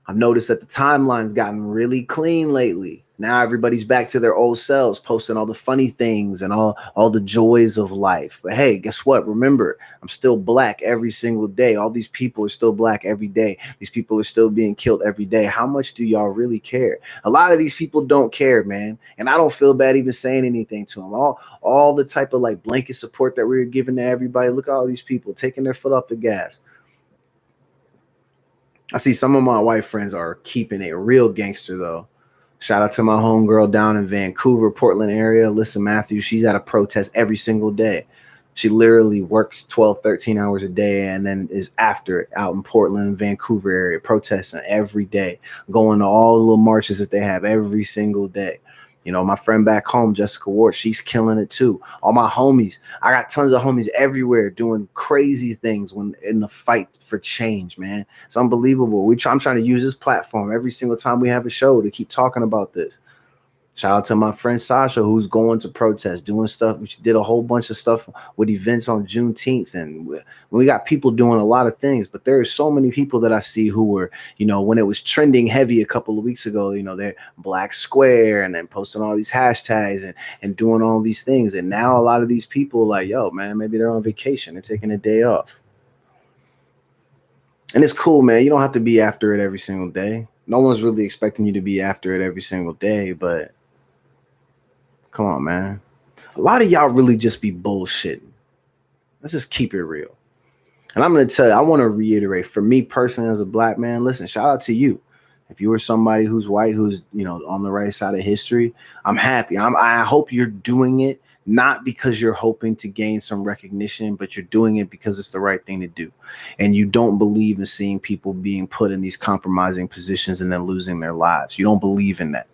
I've noticed that the timeline's gotten really clean lately. Now everybody's back to their old selves, posting all the funny things and all the joys of life. But hey, guess what? Remember, I'm still black every single day. All these people are still black every day. These people are still being killed every day. How much do y'all really care? A lot of these people don't care, man. And I don't feel bad even saying anything to them. All the type of like blanket support that we were giving to everybody. Look at all these people taking their foot off the gas. I see some of my white friends are keeping it real gangster though. Shout out to my homegirl down in Vancouver, Portland area, Alyssa Matthews. She's at a protest every single day. She literally works 12, 13 hours a day and then is after it out in Portland, Vancouver area, protesting every day, going to all the little marches that they have every single day. You know, my friend back home, Jessica Ward, she's killing it too. All my homies, I got tons of homies everywhere doing crazy things when in the fight for change, man. It's unbelievable. I'm trying to use this platform every single time we have a show to keep talking about this. Shout out to my friend Sasha, who's going to protest, doing stuff. We did a whole bunch of stuff with events on Juneteenth. And we got people doing a lot of things. But there are so many people that I see who were, you know, when it was trending heavy a couple of weeks ago, you know, they're Black Square and then posting all these hashtags and doing all these things. And now a lot of these people like, yo, man, maybe they're on vacation. They're taking a day off. And it's cool, man. You don't have to be after it every single day. No one's really expecting you to be after it every single day, but come on, man. A lot of y'all really just be bullshitting. Let's just keep it real. And I'm going to tell you, I want to reiterate, for me personally as a black man, listen, shout out to you. If you were somebody who's white, who's, you know, on the right side of history, I'm happy. I hope you're doing it, not because you're hoping to gain some recognition, but you're doing it because it's the right thing to do. And you don't believe in seeing people being put in these compromising positions and then losing their lives. You don't believe in that.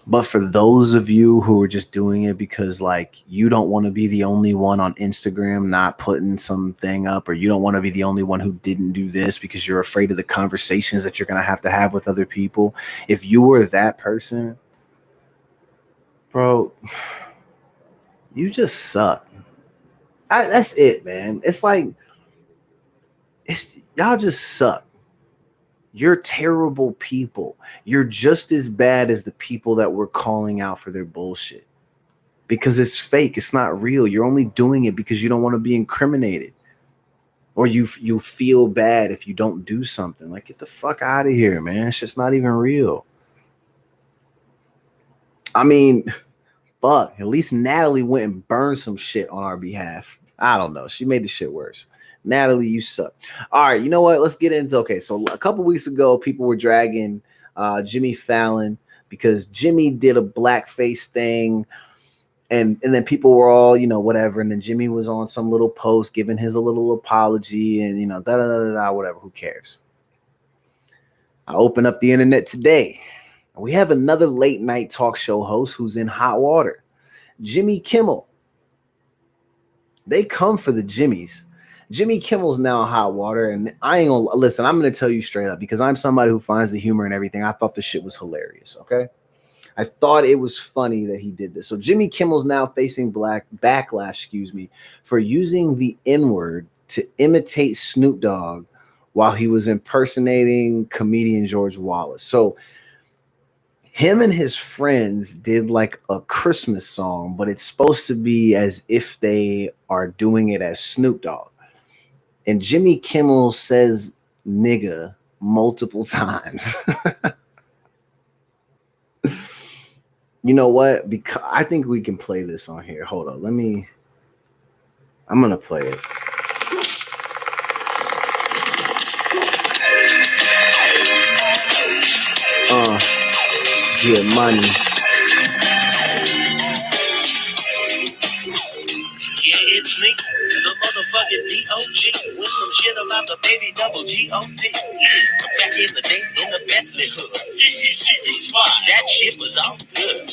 But for those of you who are just doing it because like you don't want to be the only one on Instagram not putting something up, or you don't want to be the only one who didn't do this because you're afraid of the conversations that you're going to have with other people. If you were that person, bro, you just suck. That's it, man. It's like, y'all just suck. You're terrible people. You're just as bad as the people that we're calling out for their bullshit. Because it's fake. It's not real. You're only doing it because you don't want to be incriminated. Or you feel bad if you don't do something. Like, get the fuck out of here, man. It's just not even real. I mean, fuck. At least Natalie went and burned some shit on our behalf. I don't know. She made the shit worse. Natalie, you suck. All right, you know what? Let's get into, okay, so a couple weeks ago, people were dragging Jimmy Fallon because Jimmy did a blackface thing, and then people were all, you know, whatever, and then Jimmy was on some little post giving his a little apology and, you know, da-da-da-da-da, whatever, who cares? I opened up the internet today, and we have another late night talk show host who's in hot water, Jimmy Kimmel. They come for the Jimmys. Jimmy Kimmel's now hot water, and I ain't gonna listen. I'm gonna tell you straight up because I'm somebody who finds the humor and everything. I thought the shit was hilarious. Okay, I thought it was funny that he did this. So Jimmy Kimmel's now facing backlash, for using the N-word to imitate Snoop Dogg while he was impersonating comedian George Wallace. So him and his friends did like a Christmas song, but it's supposed to be as if they are doing it as Snoop Dogg. And Jimmy Kimmel says nigga multiple times. You know what? Because I think we can play this on here. Hold on. I'm going to play it. Get money. Yeah, it's me, the motherfucking D.O.G. with some shit about the baby double G.O.D. Back in the day, in the Bentley hood. That shit was all good.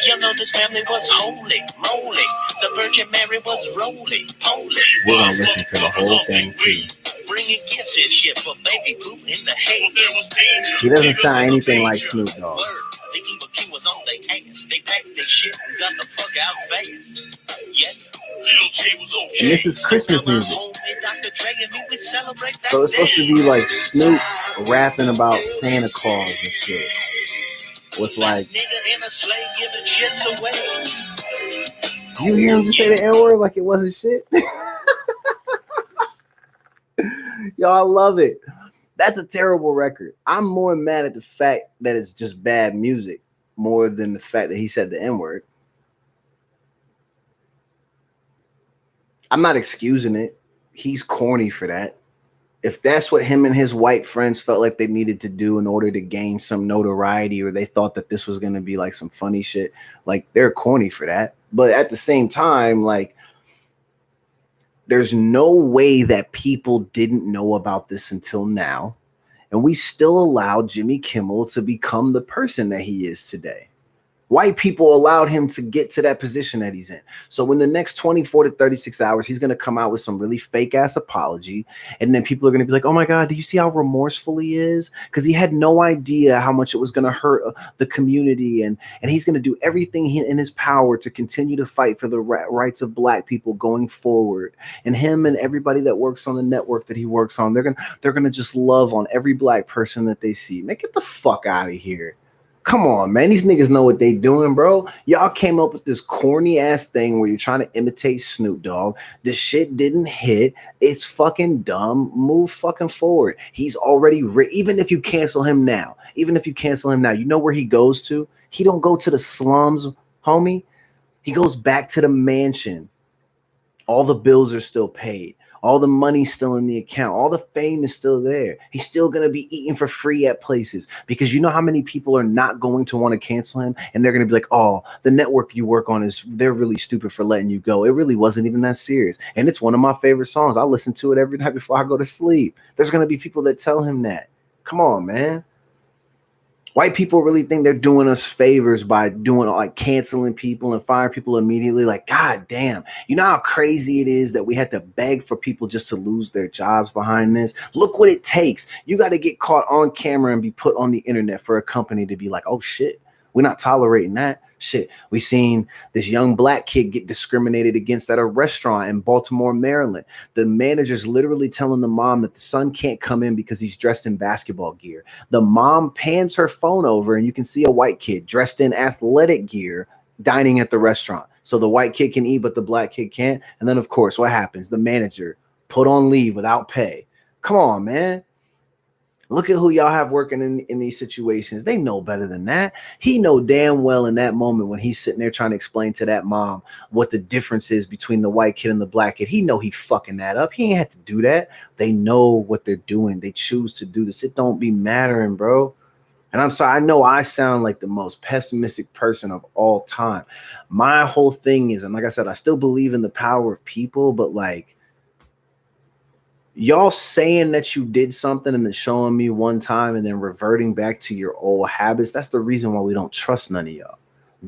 You know this family was holy moly. The Virgin Mary was roly poly. We're gonna listen to the whole thing too. Bringing gifts and shit for baby poop in the hay. He doesn't sound anything like Snoop Dogg. The evil king was on their ass. They packed their shit and got the fuck out fast. Yeah. And this is Christmas music. So it's supposed to be like Snoop rapping about Santa Claus and shit. With like, you hear him just say the N-word like it wasn't shit? Yo, I love it. That's a terrible record. I'm more mad at the fact that it's just bad music more than the fact that he said the N-word. I'm not excusing it. He's corny for that. If that's what him and his white friends felt like they needed to do in order to gain some notoriety, or they thought that this was going to be like some funny shit, like they're corny for that. But at the same time, like, there's no way that people didn't know about this until now. And we still allow Jimmy Kimmel to become the person that he is today. White people allowed him to get to that position that he's in. So in the next 24 to 36 hours, he's going to come out with some really fake ass apology. And then people are going to be like, oh my God, do you see how remorseful he is? Because he had no idea how much it was going to hurt the community. And he's going to do everything in his power to continue to fight for the rights of black people going forward. And him and everybody that works on the network that he works on, they're going to just love on every black person that they see. Man, get the fuck out of here. Come on, man. These niggas know what they doing, bro. Y'all came up with this corny ass thing where you're trying to imitate Snoop Dogg. This shit didn't hit. It's fucking dumb. Move fucking forward. He's already even if you cancel him now, you know where he goes to? He don't go to the slums, homie. He goes back to the mansion. All the bills are still paid. All the money's still in the account. All the fame is still there. He's still going to be eating for free at places, because you know how many people are not going to want to cancel him, and they're going to be like, oh, the network you work on they're really stupid for letting you go. It really wasn't even that serious. And it's one of my favorite songs. I listen to it every night before I go to sleep. There's going to be people that tell him that. Come on, man. White people really think they're doing us favors by doing like canceling people and firing people immediately. Like, God damn, you know how crazy it is that we had to beg for people just to lose their jobs behind this? Look what it takes. You got to get caught on camera and be put on the internet for a company to be like, oh shit, we're not tolerating that. Shit, we seen this young black kid get discriminated against at a restaurant in Baltimore, Maryland. The manager's literally telling the mom that the son can't come in because he's dressed in basketball gear. The mom pans her phone over and you can see a white kid dressed in athletic gear dining at the restaurant. So the white kid can eat, but the black kid can't. And then, of course, what happens? The manager put on leave without pay. Come on, man. Look at who y'all have working in these situations. They know better than that. He know damn well in that moment when he's sitting there trying to explain to that mom what the difference is between the white kid and the black kid. He know he fucking that up. He ain't had to do that. They know what they're doing. They choose to do this. It don't be mattering, bro. And I'm sorry, I know I sound like the most pessimistic person of all time. My whole thing is, and like I said, I still believe in the power of people, but like, y'all saying that you did something and then showing me one time and then reverting back to your old habits, that's the reason why we don't trust none of y'all.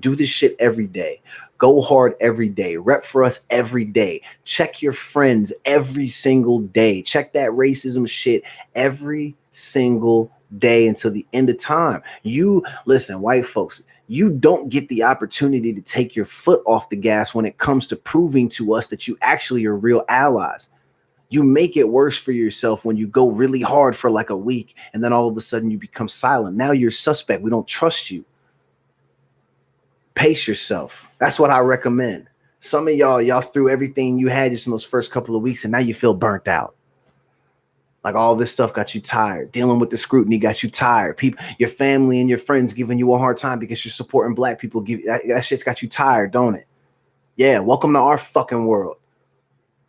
Do this shit every day. Go hard every day. Rep for us every day. Check your friends every single day. Check that racism shit every single day until the end of time. You listen, white folks, you don't get the opportunity to take your foot off the gas when it comes to proving to us that you actually are real allies. You make it worse for yourself when you go really hard for like a week and then all of a sudden you become silent. Now you're suspect. We don't trust you. Pace yourself. That's what I recommend. Some of y'all threw everything you had just in those first couple of weeks and now you feel burnt out. Like all this stuff got you tired. Dealing with the scrutiny got you tired. People, your family and your friends giving you a hard time because you're supporting black people. That shit's got you tired, don't it? Yeah, welcome to our fucking world.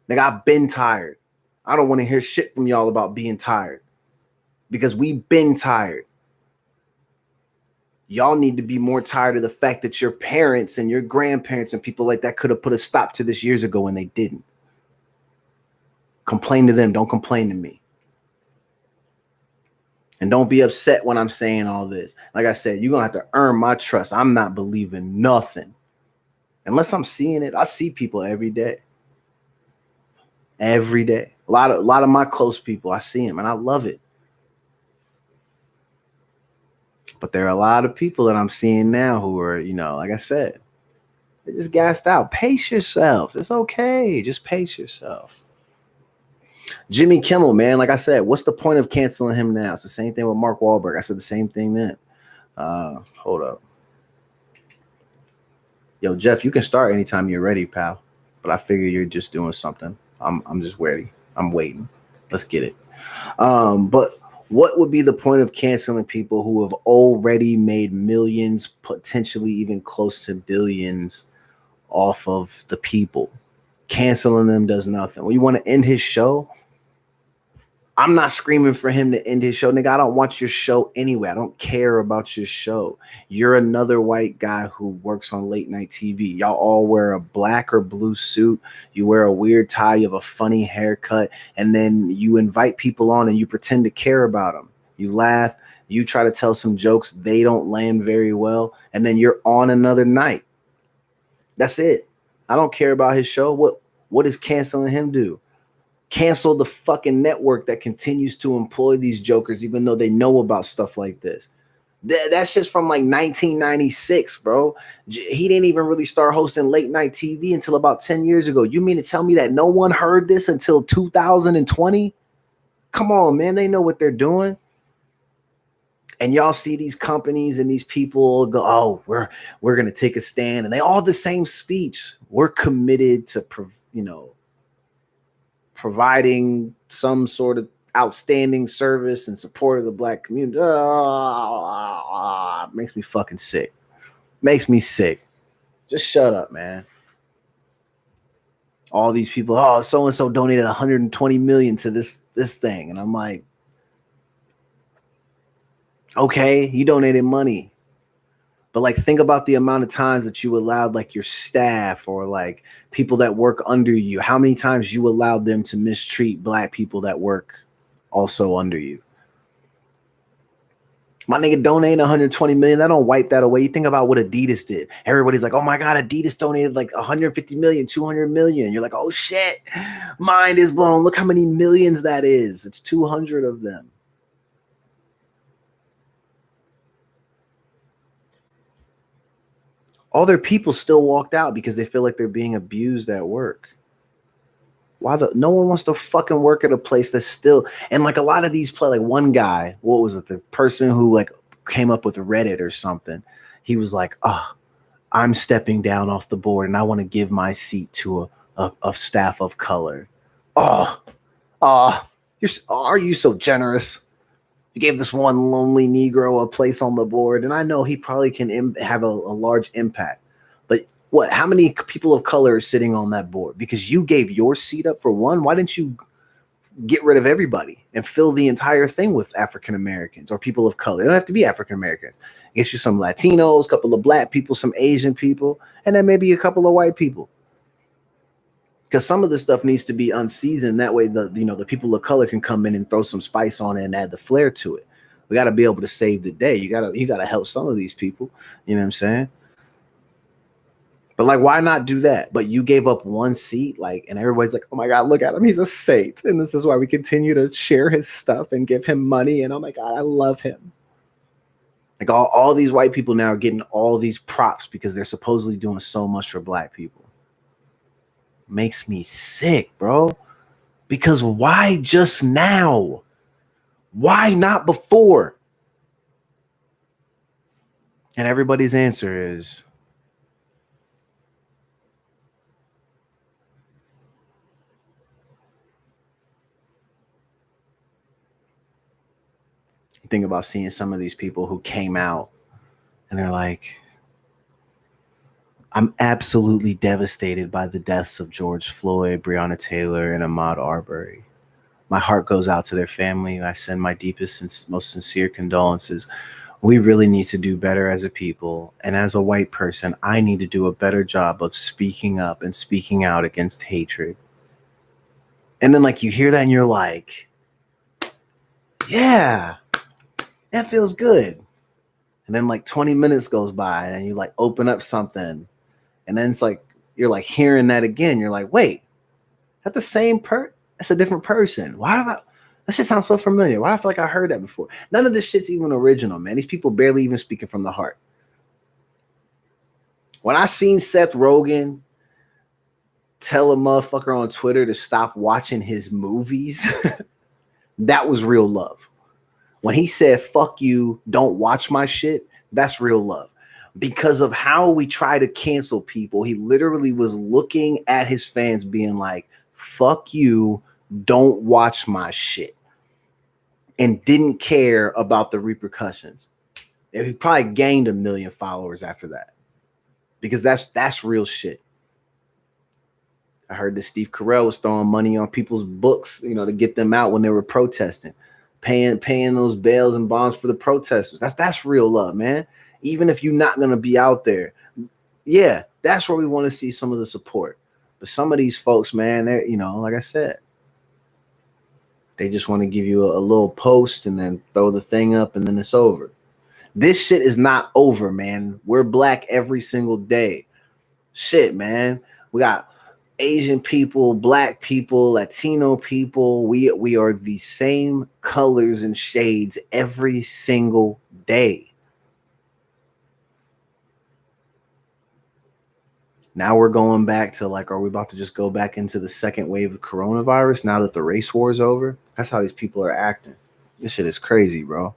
Nigga, I've been tired. I don't want to hear shit from y'all about being tired because we've been tired. Y'all need to be more tired of the fact that your parents and your grandparents and people like that could have put a stop to this years ago and they didn't. Complain to them. Don't complain to me. And don't be upset when I'm saying all this. Like I said, you're going to have to earn my trust. I'm not believing nothing unless I'm seeing it. I see people every day. Every day. A lot of my close people, I see them and I love it. But there are a lot of people that I'm seeing now who are, like I said, They're just gassed out. Pace yourselves. It's okay. Just pace yourself. Jimmy Kimmel, man, like I said, what's the point of canceling him now? It's the same thing with Mark Wahlberg. I said the same thing then. Hold up. Yo, Jeff, you can start anytime you're ready, pal. But I figure you're just doing something. I'm just ready. I'm waiting. Let's get it. But what would be the point of canceling people who have already made millions, potentially even close to billions off of the people? Canceling them does nothing. When you want to end his show, I'm not screaming for him to end his show. Nigga, I don't watch your show anyway. I don't care about your show. You're another white guy who works on late night TV. Y'all all wear a black or blue suit. You wear a weird tie. You have a funny haircut. And then you invite people on and you pretend to care about them. You laugh. You try to tell some jokes. They don't land very well. And then you're on another night. That's it. I don't care about his show. What does canceling him do? Cancel the fucking network that continues to employ these jokers, even though they know about stuff like this. That's just from like 1996, bro. He didn't even really start hosting late night TV until about 10 years ago. You mean to tell me that no one heard this until 2020? Come on, man. They know what they're doing. And y'all see these companies and these people go, oh, we're going to take a stand. And they all the same speech. We're committed to, providing some sort of outstanding service and support of the black community. Makes me fucking sick. Makes me sick. Just shut up, man. All these people, oh, so-and-so donated 120 million to this thing. And I'm like, okay, you donated money. But like, think about the amount of times that you allowed like your staff or like people that work under you. How many times you allowed them to mistreat black people that work also under you? My nigga donating 120 million. That don't wipe that away. You think about what Adidas did. Everybody's like, oh my God, Adidas donated like 150 million, 200 million. You're like, oh shit, mind is blown. Look how many millions that is. It's 200 of them. All their people still walked out because they feel like they're being abused at work. No one wants to fucking work at a place that's still, and like a lot of these like one guy, what was it? The person who like came up with Reddit or something. He was like, oh, I'm stepping down off the board and I want to give my seat to a staff of color. Are you so generous? You gave this one lonely Negro a place on the board, and I know he probably can have a large impact. But what? How many people of color are sitting on that board? Because you gave your seat up for one. Why didn't you get rid of everybody and fill the entire thing with African Americans or people of color? They don't have to be African Americans. Get you some Latinos, a couple of black people, some Asian people, and then maybe a couple of white people. Because some of this stuff needs to be unseasoned. That way, the people of color can come in and throw some spice on it and add the flair to it. We got to be able to save the day. You gotta help some of these people. You know what I'm saying? But like, why not do that? But you gave up one seat, like, and everybody's like, oh my God, look at him. He's a saint. And this is why we continue to share his stuff and give him money. And oh my God, I love him. Like all these white people now are getting all these props because they're supposedly doing so much for black people. Makes me sick, bro. Because why just now? Why not before? And everybody's answer is, think about seeing some of these people who came out and they're like, I'm absolutely devastated by the deaths of George Floyd, Breonna Taylor, and Ahmaud Arbery. My heart goes out to their family. I send my deepest and most sincere condolences. We really need to do better as a people. And as a white person, I need to do a better job of speaking up and speaking out against hatred. And then like you hear that and you're like, yeah, that feels good. And then like 20 minutes goes by and you like open up something. And then it's like, you're like hearing that again. You're like, wait, that's the same that's a different person. That shit sounds so familiar. Why do I feel like I heard that before? None of this shit's even original, man. These people barely even speaking from the heart. When I seen Seth Rogen tell a motherfucker on Twitter to stop watching his movies, that was real love. When he said, fuck you, don't watch my shit, that's real love. Because of how we try to cancel people, he literally was looking at his fans being like, fuck you, don't watch my shit. And didn't care about the repercussions. And he probably gained 1 million followers after that. Because that's real shit. I heard that Steve Carell was throwing money on people's books, to get them out when they were protesting, paying those bails and bonds for the protesters. That's real love, man. Even if you're not gonna be out there, yeah, that's where we want to see some of the support. But some of these folks, man, they're like I said, they just want to give you a little post and then throw the thing up and then it's over. This shit is not over, man. We're black every single day. Shit, man. We got Asian people, black people, Latino people. We are the same colors and shades every single day. Now we're going back to are we about to just go back into the second wave of coronavirus now that the race war is over? That's how these people are acting. This shit is crazy, bro.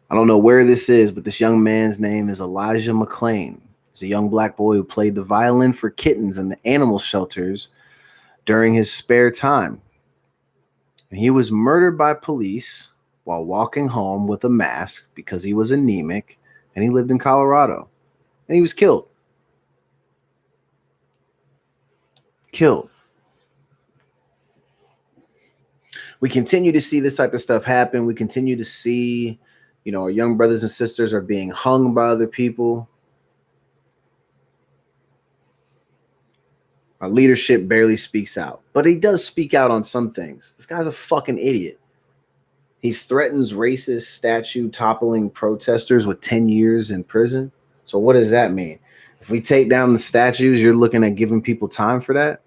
I don't know where this is, but this young man's name is Elijah McClain. He's a young black boy who played the violin for kittens in the animal shelters during his spare time. And he was murdered by police while walking home with a mask because he was anemic and he lived in Colorado. And he was killed. We continue to see this type of stuff happen. We continue to see, our young brothers and sisters are being hung by other people. Our leadership barely speaks out, but he does speak out on some things. This guy's a fucking idiot. He threatens racist statue toppling protesters with 10 years in prison. So what does that mean? If we take down the statues, you're looking at giving people time for that?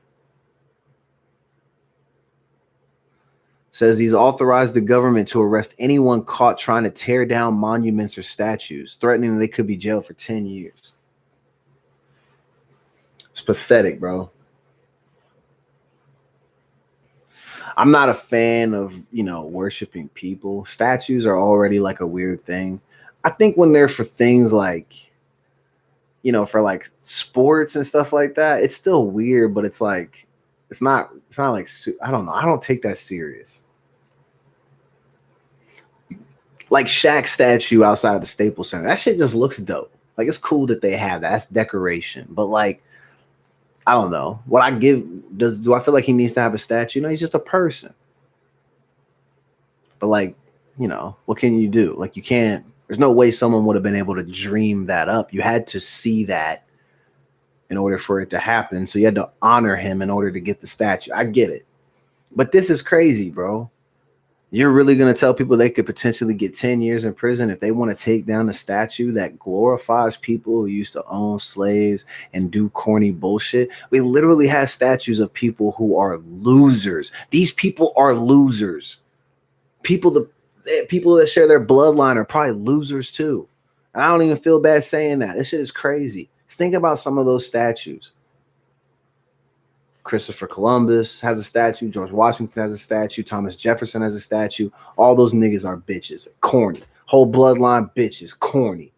Says he's authorized the government to arrest anyone caught trying to tear down monuments or statues, threatening they could be jailed for 10 years. It's pathetic, bro. I'm not a fan of, worshiping people. Statues are already a weird thing. I think when they're for things for sports and stuff like that, it's still weird, but it's not I don't know. I don't take that serious. Like Shaq's statue outside of the Staples Center. That shit just looks dope. It's cool that they have that. That's decoration. But I don't know. What I give do I feel like he needs to have a statue? No, he's just a person. But what can you do? You can't, there's no way someone would have been able to dream that up. You had to see that in order for it to happen. So you had to honor him in order to get the statue. I get it. But this is crazy, bro. You're really going to tell people they could potentially get 10 years in prison if they want to take down a statue that glorifies people who used to own slaves and do corny bullshit? We literally have statues of people who are losers. These people are losers. People that share their bloodline are probably losers too. And I don't even feel bad saying that. This shit is crazy. Think about some of those statues. Christopher Columbus has a statue. George Washington has a statue. Thomas Jefferson has a statue. All those niggas are bitches. Corny. Whole bloodline bitches. Corny.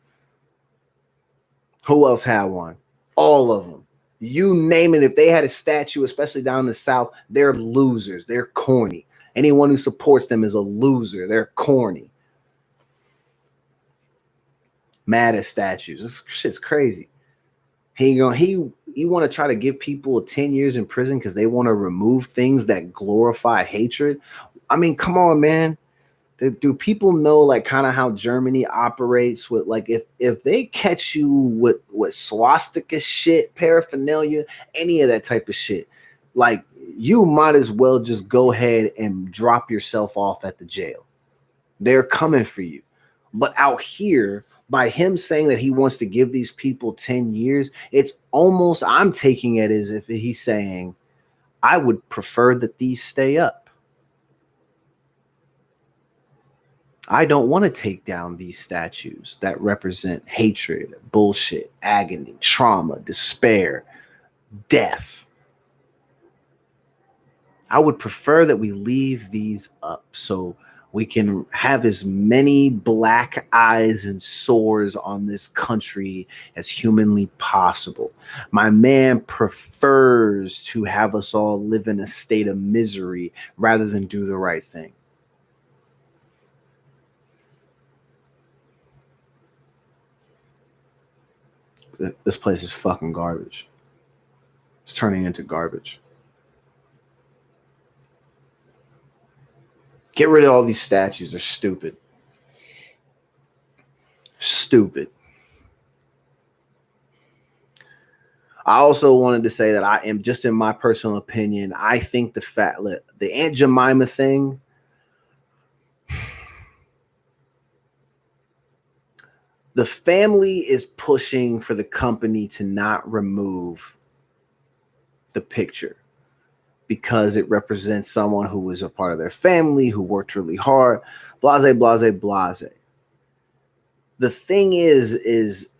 Who else had one? All of them. You name it. If they had a statue, especially down in the South, they're losers. They're corny. Anyone who supports them is a loser. They're corny. Mad at statues. This shit's crazy. You want to try to give people 10 years in prison because they want to remove things that glorify hatred? I mean, come on, man. Do people know kind of how Germany operates with if they catch you with swastika shit, paraphernalia, any of that type of shit, you might as well just go ahead and drop yourself off at the jail. They're coming for you. But out here, by him saying that he wants to give these people 10 years, it's almost, I'm taking it as if he's saying, I would prefer that these stay up. I don't want to take down these statues that represent hatred, bullshit, agony, trauma, despair, death. I would prefer that we leave these up so we can have as many black eyes and sores on this country as humanly possible. My man prefers to have us all live in a state of misery rather than do the right thing. This place is fucking garbage. It's turning into garbage. Get rid of all these statues. They're stupid. Stupid. I also wanted to say that I am, just in my personal opinion, I think the Aunt Jemima thing, the family is pushing for the company to not remove the picture because it represents someone who was a part of their family, who worked really hard, blase, blase, blase. The thing is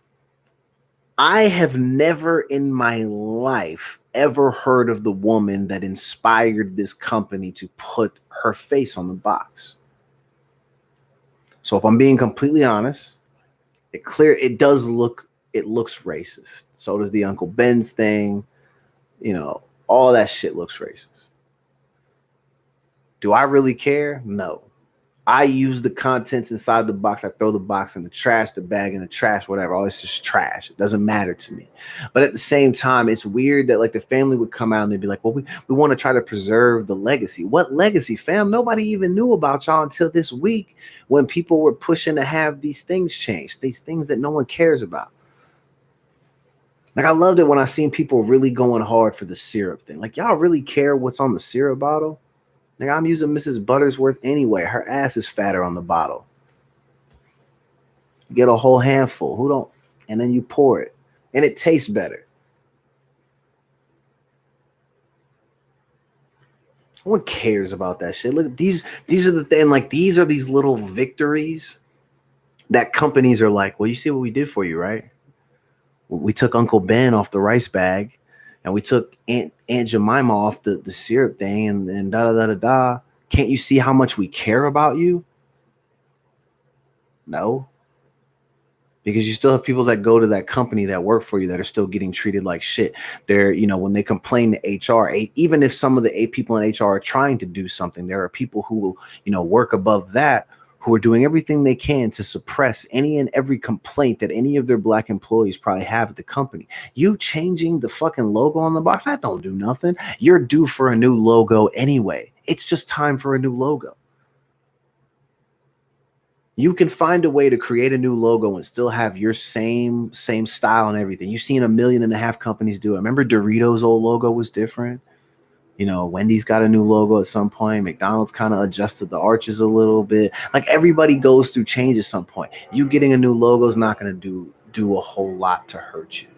I have never in my life ever heard of the woman that inspired this company to put her face on the box. So if I'm being completely honest, it looks racist. So does the Uncle Ben's thing. All that shit looks racist. Do I really care? No. I use the contents inside the box. I throw the box in the trash, the bag in the trash, whatever. Oh, it's just trash. It doesn't matter to me. But at the same time, it's weird that like the family would come out and they'd be like, well, we want to try to preserve the legacy. What legacy, fam? Nobody even knew about y'all until this week when people were pushing to have these things changed, these things that no one cares about. Like I loved it when I seen people really going hard for the syrup thing. Like y'all really care what's on the syrup bottle? Like I'm using Mrs. Buttersworth anyway. Her ass is fatter on the bottle. You get a whole handful. Who don't? And then you pour it. And it tastes better. No one cares about that shit. Look, these are the thing. Like these are these little victories that companies are like, well, you see what we did for you, right? We took Uncle Ben off the rice bag. And we took Aunt Jemima off the syrup thing and da da da da da. Can't you see how much we care about you? No. Because you still have people that go to that company that work for you that are still getting treated like shit. They're, when they complain to HR, even if some of the people in HR are trying to do something, there are people who, work above that, who are doing everything they can to suppress any and every complaint that any of their black employees probably have at the company. You changing the fucking logo on the box, that don't do nothing. You're due for a new logo anyway. It's just time for a new logo. You can find a way to create a new logo and still have your same style and everything. You've seen 1.5 million companies do it. Remember Doritos' old logo was different? Wendy's got a new logo at some point. McDonald's kind of adjusted the arches a little bit. Like everybody goes through change at some point. You getting a new logo is not going to do a whole lot to hurt you.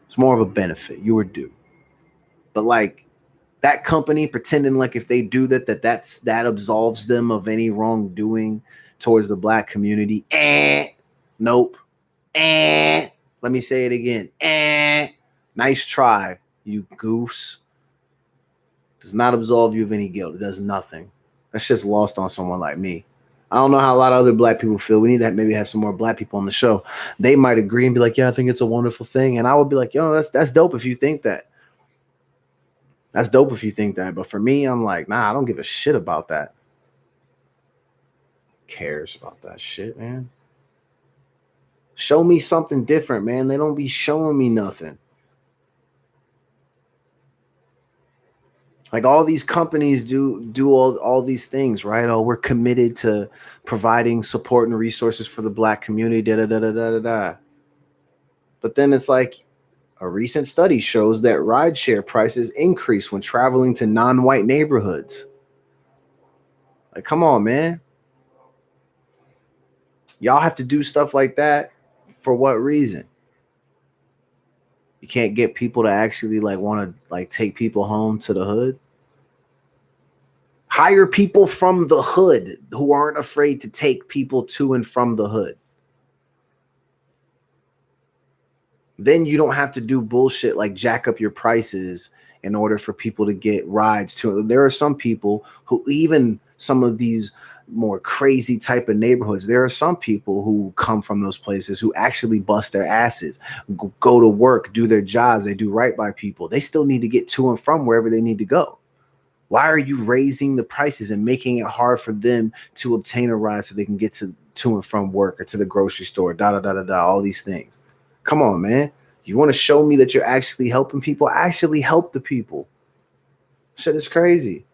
It's more of a benefit. You were due. But like that company pretending like if they do that absolves them of any wrongdoing towards the black community. Nope. Let me say it again. Nice try, you goose. Does not absolve you of any guilt. It does nothing. That's just lost on someone like me. I don't know how a lot of other black people feel. We need to maybe have some more black people on the show. They might agree and be like, yeah, I think it's a wonderful thing. And I would be like, that's dope if you think that. That's dope if you think that. But for me, I'm like, nah, I don't give a shit about that. Who cares about that shit, man? Show me something different, man. They don't be showing me nothing. Like all these companies do all these things, right? Oh, we're committed to providing support and resources for the black community, da da da da da da. But then it's like a recent study shows that rideshare prices increase when traveling to non-white neighborhoods. Like, come on, man. Y'all have to do stuff like that for what reason? You can't get people to actually like want to like take people home to the hood. Hire people from the hood who aren't afraid to take people to and from the hood. Then you don't have to do bullshit like jack up your prices in order for people to get rides to it. There are some people who, even some of these more crazy type of neighborhoods, there are some people who come from those places who actually bust their asses, go to work, do their jobs, they do right by people. They still need to get to and from wherever they need to go. Why are you raising the prices and making it hard for them to obtain a ride so they can get to and from work or to the grocery store, all these things? Come on, man. You want to show me that you're actually helping people? Actually help the people. Shit is crazy.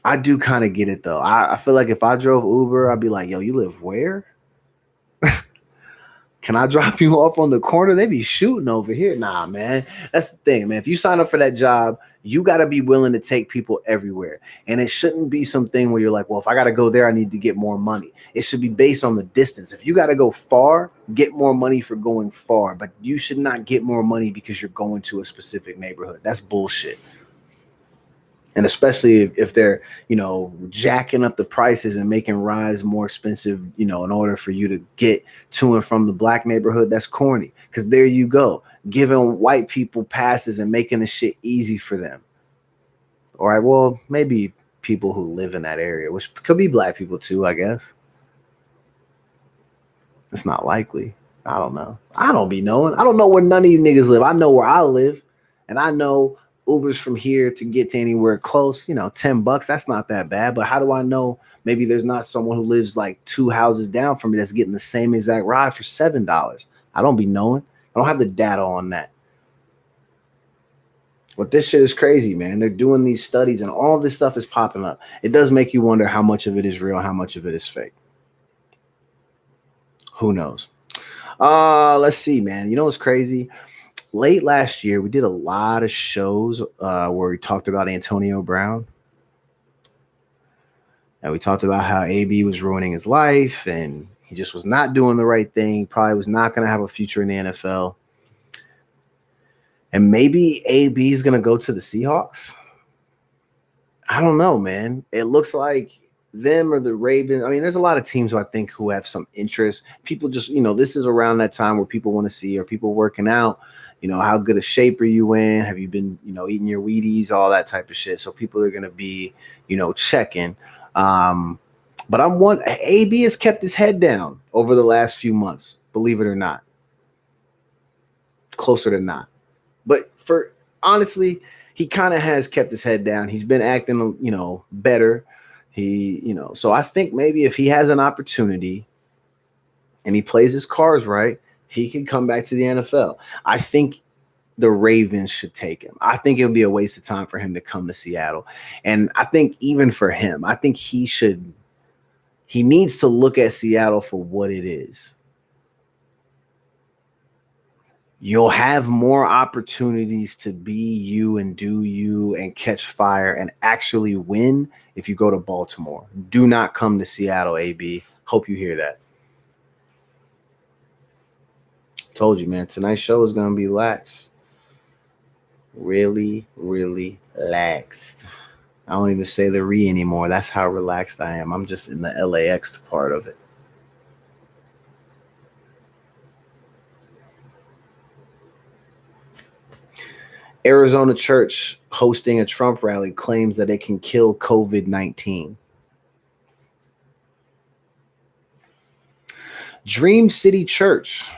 I do kind of get it, though. I feel like if I drove Uber, I'd be like, yo, you live where? Can I drop you off on the corner? They be shooting over here. Nah, man. That's the thing, man. If you sign up for that job, you got to be willing to take people everywhere. And it shouldn't be something where you're like, well, if I got to go there, I need to get more money. It should be based on the distance. If you got to go far, get more money for going far. But you should not get more money because you're going to a specific neighborhood. That's bullshit. And especially if they're, jacking up the prices and making rides more expensive, in order for you to get to and from the black neighborhood, that's corny. Because there you go, giving white people passes and making the shit easy for them. All right, well, maybe people who live in that area, which could be black people too, I guess. It's not likely. I don't know. I don't be knowing. I don't know where none of you niggas live. I know where I live, and I know Ubers from here to get to anywhere close, $10, that's not that bad. But how do I know maybe there's not someone who lives like 2 houses down from me that's getting the same exact ride for $7? I don't be knowing. I don't have the data on that. But this shit is crazy, man. They're doing these studies and all this stuff is popping up. It does make you wonder how much of it is real, how much of it is fake. Who knows? Let's see, man. You know what's crazy? Late last year, we did a lot of shows where we talked about Antonio Brown. And we talked about how AB was ruining his life and he just was not doing the right thing. Probably was not going to have a future in the NFL. And maybe AB is going to go to the Seahawks. I don't know, man. It looks like them or the Ravens. I mean, there's a lot of teams who I think who have some interest. People just, this is around that time where people want to see, are people working out? How good a shape are you in? Have you been, eating your Wheaties, all that type of shit. So people are going to be, checking. But AB has kept his head down over the last few months, believe it or not. Closer to not. But honestly, he kind of has kept his head down. He's been acting, better. So I think maybe if he has an opportunity and he plays his cards right, he can come back to the NFL. I think the Ravens should take him. I think it would be a waste of time for him to come to Seattle. And I think even for him, I think he needs to look at Seattle for what it is. You'll have more opportunities to be you and do you and catch fire and actually win if you go to Baltimore. Do not come to Seattle, AB. Hope you hear that. Told you, man. Tonight's show is going to be lax. Really, really laxed. I don't even say the re anymore. That's how relaxed I am. I'm just in the LAX part of it. Arizona church hosting a Trump rally claims that it can kill COVID-19. Dream City Church.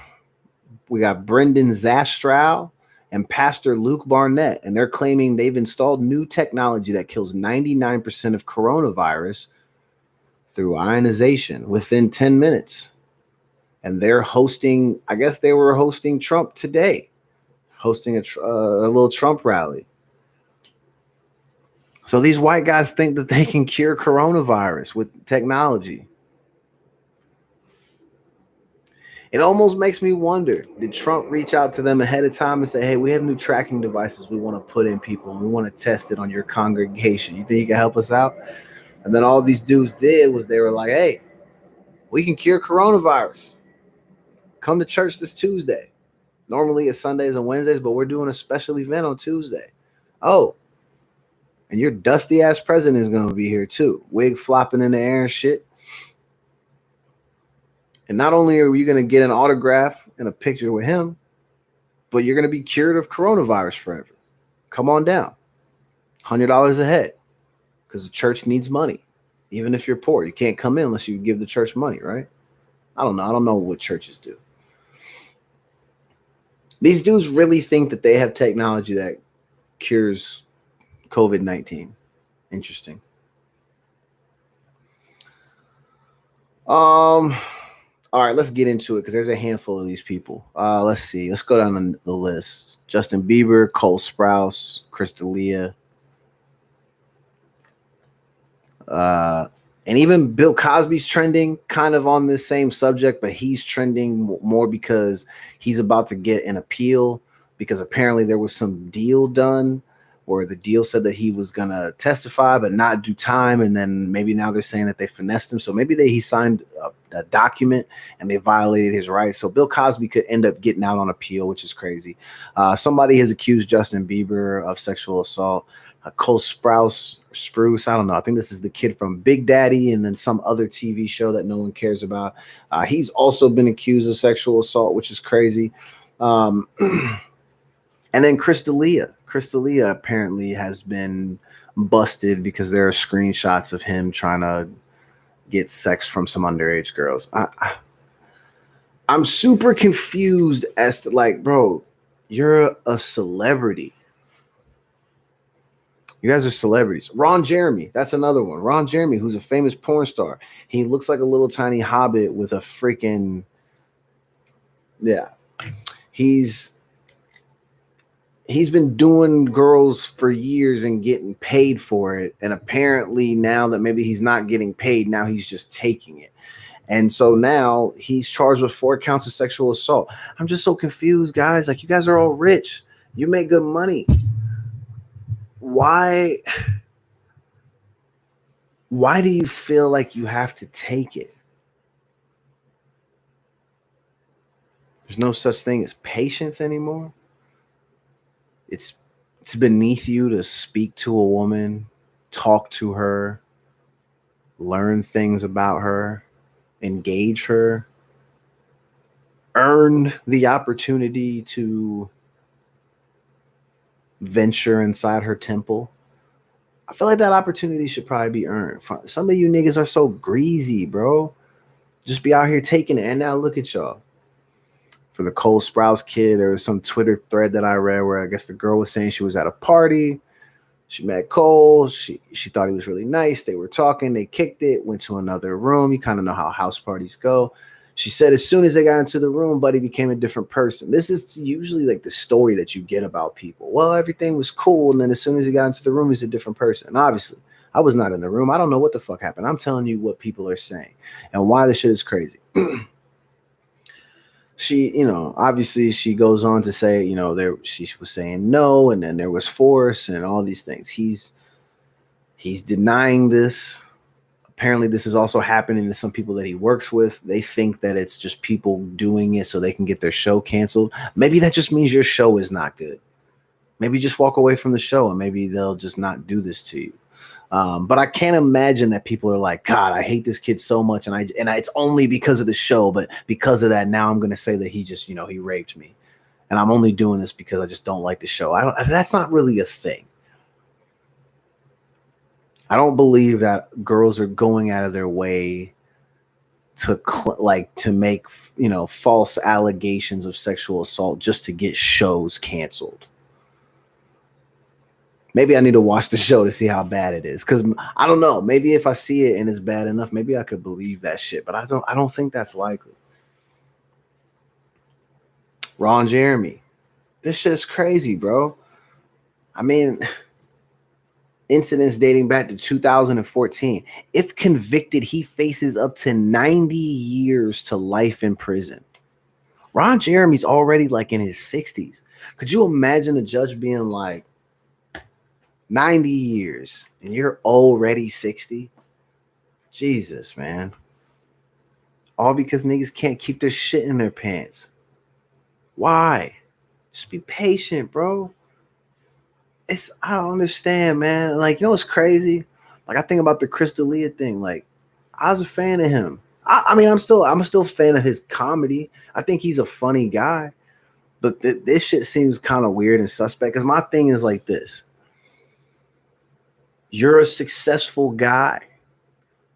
We got Brendan Zastrow and Pastor Luke Barnett, and they're claiming they've installed new technology that kills 99% of coronavirus through ionization within 10 minutes. And they're hosting, I guess they were hosting Trump today, hosting a little Trump rally. So these white guys think that they can cure coronavirus with technology. It almost makes me wonder, did Trump reach out to them ahead of time and say, hey, we have new tracking devices we want to put in people and we want to test it on your congregation. You think you can help us out? And then all these dudes did was they were like, hey, we can cure coronavirus. Come to church this Tuesday. Normally it's Sundays and Wednesdays, but we're doing a special event on Tuesday. Oh, And your dusty ass president is going to be here too. Wig flopping in the air and shit. And not only are you going to get an autograph and a picture with him, but you're going to be cured of coronavirus forever. Come on down. $100 a head because the church needs money. Even if you're poor, you can't come in unless you give the church money, right? I don't know. I don't know what churches do. These dudes really think that they have technology that cures COVID-19. Interesting. All right, let's get into it because there's a handful of these people. Let's see. Let's go down the list. Justin Bieber, Cole Sprouse, Chris D'Elia, and even Bill Cosby's trending kind of on this same subject, but he's trending more because he's about to get an appeal because apparently there was some deal done where the deal said that he was going to testify but not do time, and then maybe now they're saying that they finessed him. So maybe he signed a document and they violated his rights. So Bill Cosby could end up getting out on appeal, which is crazy. Somebody has accused Justin Bieber of sexual assault. Cole Spruce, I don't know. I think this is the kid from Big Daddy and then some other TV show that no one cares about. He's also been accused of sexual assault, which is crazy. And then Chris D'Elia. Chris D'Elia apparently has been busted because there are screenshots of him trying to get sex from some underage girls. I'm super confused as to, like, bro, you're a celebrity. You guys are celebrities. Ron Jeremy, that's another one. Ron Jeremy, who's a famous porn star. He looks like a little tiny hobbit with a freaking, yeah. He's been doing girls for years and getting paid for it. And apparently now that maybe he's not getting paid, now he's just taking it. And so now he's charged with 4 counts of sexual assault. I'm just so confused, guys. Like, you guys are all rich. You make good money. Why do you feel like you have to take it? There's no such thing as patience anymore. It's beneath you to speak to a woman, talk to her, learn things about her, engage her, earn the opportunity to venture inside her temple. I feel like that opportunity should probably be earned. Some of you niggas are so greasy, bro. Just be out here taking it. And now look at y'all. For the Cole Sprouse kid, there was some Twitter thread that I read where I guess the girl was saying she was at a party. She met Cole. She thought he was really nice. They were talking. They kicked it, went to another room. You kind of know how house parties go. She said as soon as they got into the room, Buddy became a different person. This is usually like the story that you get about people. Well, everything was cool, and then as soon as he got into the room, he's a different person. And obviously, I was not in the room. I don't know what the fuck happened. I'm telling you what people are saying and why this shit is crazy. She, obviously she goes on to say, she was saying no, and then there was force and all these things. He's denying this. Apparently this is also happening to some people that he works with. They think that it's just people doing it so they can get their show canceled. Maybe that just means your show is not good. Maybe just walk away from the show and maybe they'll just not do this to you. But I can't imagine that people are like, God, I hate this kid so much. And it's only because of the show. But because of that, now I'm going to say that he just, he raped me. And I'm only doing this because I just don't like the show. That's not really a thing. I don't believe that girls are going out of their way to make, false allegations of sexual assault just to get shows canceled. Maybe I need to watch the show to see how bad it is. Because I don't know. Maybe if I see it and it's bad enough, maybe I could believe that shit. But I don't think that's likely. Ron Jeremy. This shit's crazy, bro. I mean, incidents dating back to 2014. If convicted, he faces up to 90 years to life in prison. Ron Jeremy's already like in his 60s. Could you imagine a judge being like, 90 years and you're already 60? Jesus, man. All because niggas can't keep their shit in their pants. Why? Just be patient, bro. I don't understand, man. Like, you know what's crazy? Like, I think about the Chris D'Elia thing. Like, I was a fan of him. I mean, I'm still a fan of his comedy. I think he's a funny guy. But this shit seems kind of weird and suspect. Because my thing is like this: you're a successful guy.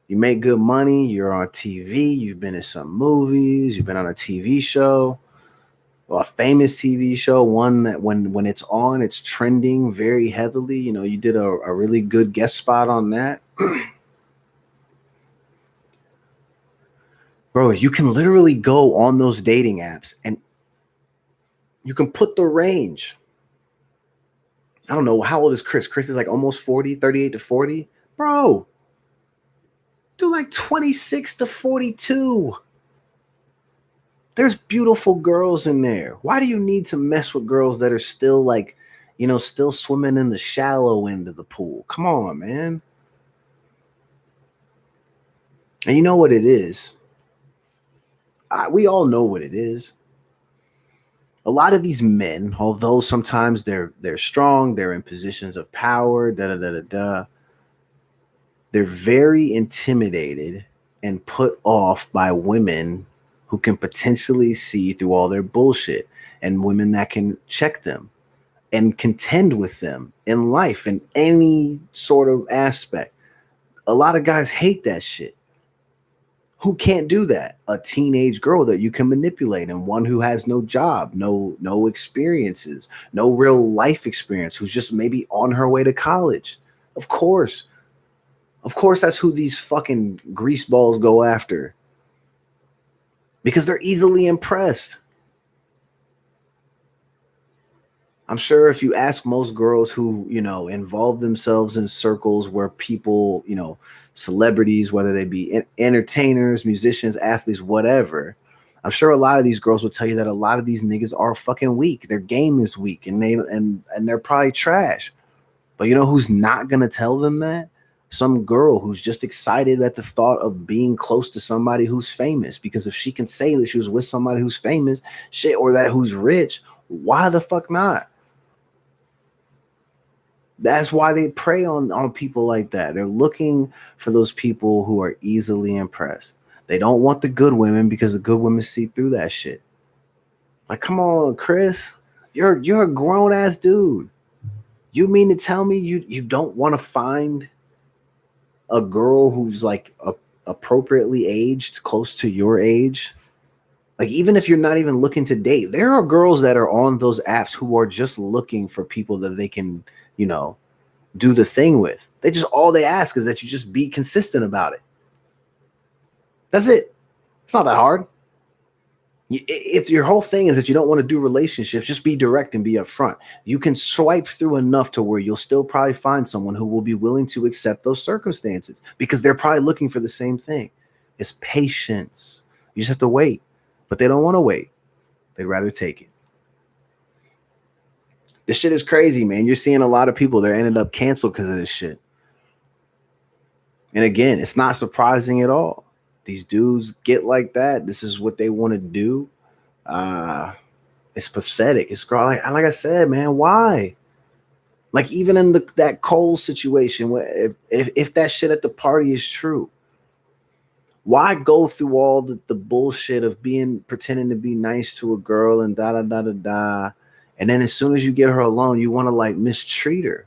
You make good money. You're on TV. You've been in some movies. You've been on a TV show, well, a famous TV show, one that when it's on, it's trending very heavily. You know, you did a really good guest spot on that. Bro, you can literally go on those dating apps and you can put the range. I don't know. How old is Chris? Chris is like almost 40, 38 to 40. Bro, do like 26 to 42. There's beautiful girls in there. Why do you need to mess with girls that are still like, you know, still swimming in the shallow end of the pool? Come on, man. And you know what it is? We all know what it is. A lot of these men, although sometimes they're strong, they're in positions of power, they're very intimidated and put off by women who can potentially see through all their bullshit, and women that can check them and contend with them in life in any sort of aspect. A lot of guys hate that shit. Who can't do that? A teenage girl that you can manipulate, and one who has no job, no experiences, no real life experience, who's just maybe on her way to college. Of course. Of course, that's who these fucking greaseballs go after. Because they're easily impressed. I'm sure if you ask most girls who, you know, involve themselves in circles where people, you know, celebrities, whether they be entertainers, musicians, athletes, whatever, I'm sure a lot of these girls will tell you that a lot of these niggas are fucking weak. Their game is weak, and they're probably trash. But you know who's not gonna tell them that? Some girl who's just excited at the thought of being close to somebody who's famous. Because if she can say that she was with somebody who's famous, shit, or that who's rich, why the fuck not? That's why they prey on people like that. They're looking for those people who are easily impressed. They don't want the good women because the good women see through that shit. Like, come on, Chris. You're a grown ass dude. You mean to tell me you don't want to find a girl who's like appropriately aged, close to your age? Like, even if you're not even looking to date, there are girls that are on those apps who are just looking for people that they can, you know, do the thing with. All they ask is that you just be consistent about it. That's it. It's not that hard. If your whole thing is that you don't want to do relationships, just be direct and be upfront. You can swipe through enough to where you'll still probably find someone who will be willing to accept those circumstances because they're probably looking for the same thing. It's patience. You just have to wait, but they don't want to wait. They'd rather take it. This shit is crazy, man. You're seeing a lot of people that ended up canceled because of this shit. And again, it's not surprising at all. These dudes get like that. This is what they want to do. It's pathetic. It's like I said, man. Why? Like, even in that Cole situation, where if that shit at the party is true, why go through all the bullshit of pretending to be nice to a girl and da da da da da, and then as soon as you get her alone, you want to like mistreat her?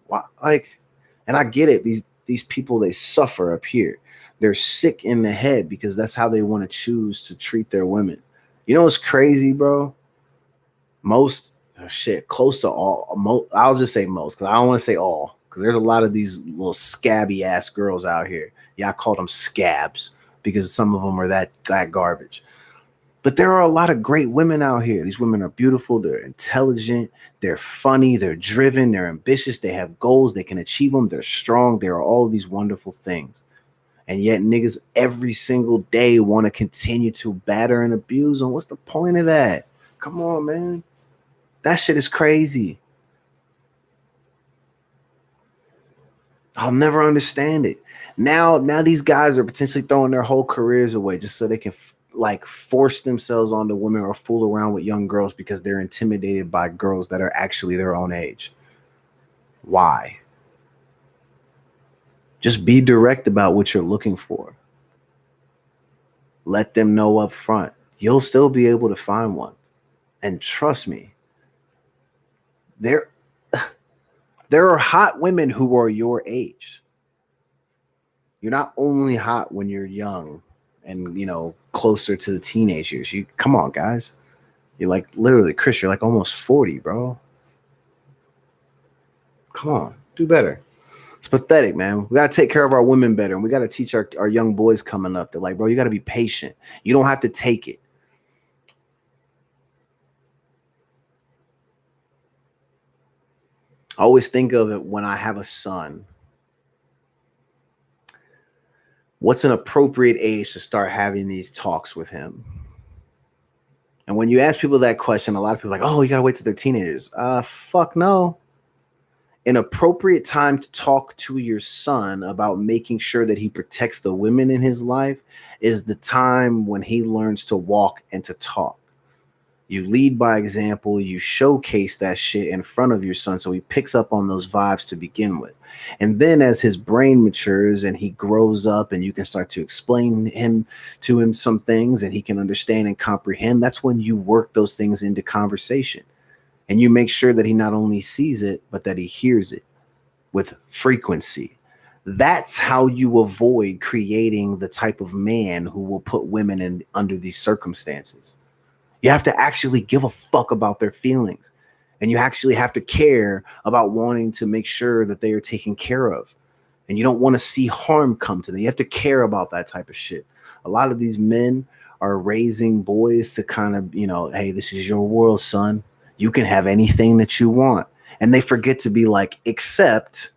Why? Like, and I get it. These people, they suffer up here. They're sick in the head because that's how they want to choose to treat their women. You know what's crazy, bro? Close to all. I'll just say most because I don't want to say all because there's a lot of these little scabby ass girls out here. Yeah, I call them scabs because some of them are that garbage. But there are a lot of great women out here. These women are beautiful. They're intelligent. They're funny. They're driven. They're ambitious. They have goals. They can achieve them. They're strong. They are all of these wonderful things. And yet niggas every single day want to continue to batter and abuse them. What's the point of that? Come on, man. That shit is crazy. I'll never understand it. Now these guys are potentially throwing their whole careers away just so they can force themselves onto women or fool around with young girls because they're intimidated by girls that are actually their own age. Why? Just be direct about what you're looking for. Let them know up front. You'll still be able to find one. And trust me, there are hot women who are your age. You're not only hot when you're young and, closer to the teenage years. You come on, guys. You're like literally, Chris, you're like almost 40, bro. Come on, do better. It's pathetic, man. We got to take care of our women better. And we got to teach our young boys coming up that, like, bro, you got to be patient. You don't have to take it. I always think of it when I have a son. What's an appropriate age to start having these talks with him? And when you ask people that question, a lot of people are like, oh, you got to wait till they're teenagers. Fuck no. An appropriate time to talk to your son about making sure that he protects the women in his life is the time when he learns to walk and to talk. You lead by example. You showcase that shit in front of your son so he picks up on those vibes to begin with. And then as his brain matures and he grows up and you can start to explain to him some things and he can understand and comprehend, that's when you work those things into conversation. And you make sure that he not only sees it, but that he hears it with frequency. That's how you avoid creating the type of man who will put women in under these circumstances. You have to actually give a fuck about their feelings. And you actually have to care about wanting to make sure that they are taken care of. And you don't want to see harm come to them. You have to care about that type of shit. A lot of these men are raising boys to kind of, hey, this is your world, son. You can have anything that you want. And they forget to be like, except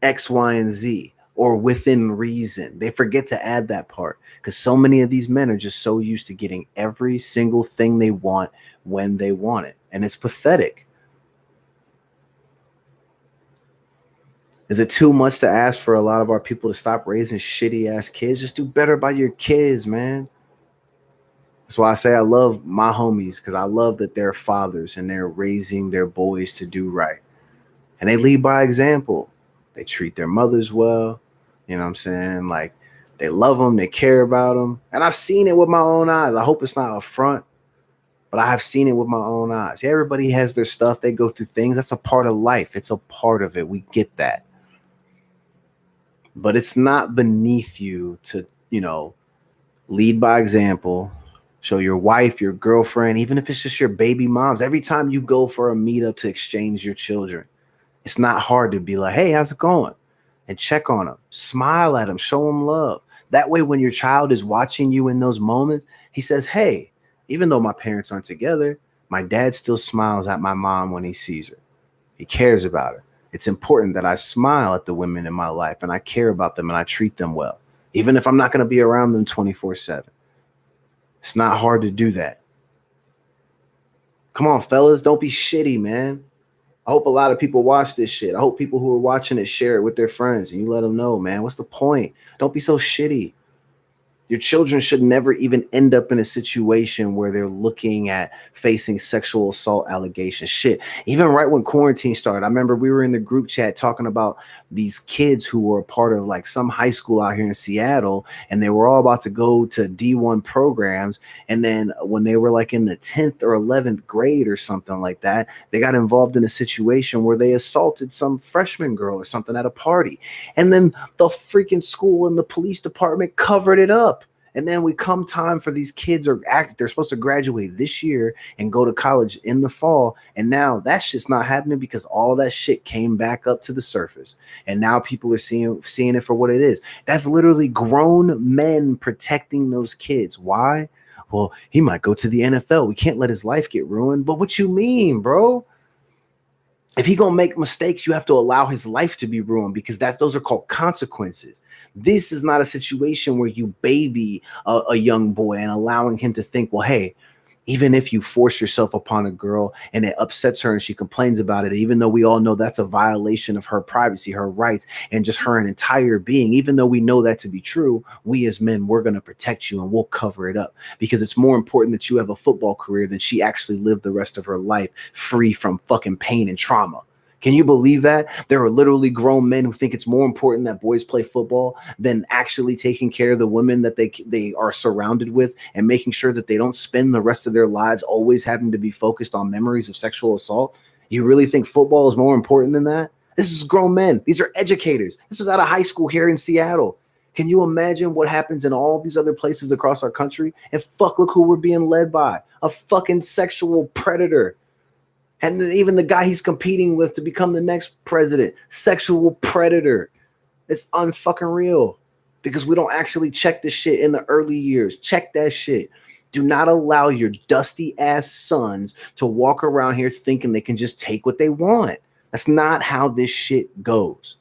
X, Y, and Z, or within reason. They forget to add that part because so many of these men are just so used to getting every single thing they want when they want it. And it's pathetic. Is it too much to ask for a lot of our people to stop raising shitty ass kids? Just do better by your kids, man. That's why I say I love my homies, because I love that they're fathers and they're raising their boys to do right. And they lead by example. They treat their mothers well. You know what I'm saying? Like, they love them. They care about them. And I've seen it with my own eyes. I hope it's not a front, but I have seen it with my own eyes. Yeah, everybody has their stuff. They go through things. That's a part of life. It's a part of it. We get that. But it's not beneath you to, lead by example. Show your wife, your girlfriend, even if it's just your baby moms. Every time you go for a meetup to exchange your children, it's not hard to be like, hey, how's it going? And check on them. Smile at them. Show them love. That way, when your child is watching you in those moments, he says, hey, even though my parents aren't together, my dad still smiles at my mom when he sees her. He cares about her. It's important that I smile at the women in my life and I care about them and I treat them well, even if I'm not going to be around them 24/7. It's not hard to do that. Come on, fellas. Don't be shitty, man. I hope a lot of people watch this shit. I hope people who are watching it share it with their friends and you let them know, man, what's the point? Don't be so shitty. Your children should never even end up in a situation where they're looking at facing sexual assault allegations. Shit, even right when quarantine started, I remember we were in the group chat talking about these kids who were a part of like some high school out here in Seattle, and they were all about to go to D1 programs. And then when they were like in the 10th or 11th grade or something like that, they got involved in a situation where they assaulted some freshman girl or something at a party. And then the freaking school and the police department covered it up. And then we come time for these kids they're supposed to graduate this year and go to college in the fall. And now that shit's not happening because all that shit came back up to the surface. And now people are seeing it for what it is. That's literally grown men protecting those kids. Why? Well, he might go to the NFL. We can't let his life get ruined. But what you mean, bro? If he gonna make mistakes, you have to allow his life to be ruined because those are called consequences. This is not a situation where you baby a young boy and allowing him to think, well, hey, even if you force yourself upon a girl and it upsets her and she complains about it, even though we all know that's a violation of her privacy, her rights, and just her entire being, even though we know that to be true, we as men, we're going to protect you and we'll cover it up because it's more important that you have a football career than she actually lived the rest of her life free from fucking pain and trauma. Can you believe that? There are literally grown men who think it's more important that boys play football than actually taking care of the women that they are surrounded with and making sure that they don't spend the rest of their lives always having to be focused on memories of sexual assault. You really think football is more important than that? This is grown men. These are educators. This was out of high school here in Seattle. Can you imagine what happens in all these other places across our country? And fuck, look who we're being led by. A fucking sexual predator. And even the guy he's competing with to become the next president, sexual predator. It's unfucking real because we don't actually check this shit in the early years. Check that shit. Do not allow your dusty ass sons to walk around here thinking they can just take what they want. That's not how this shit goes.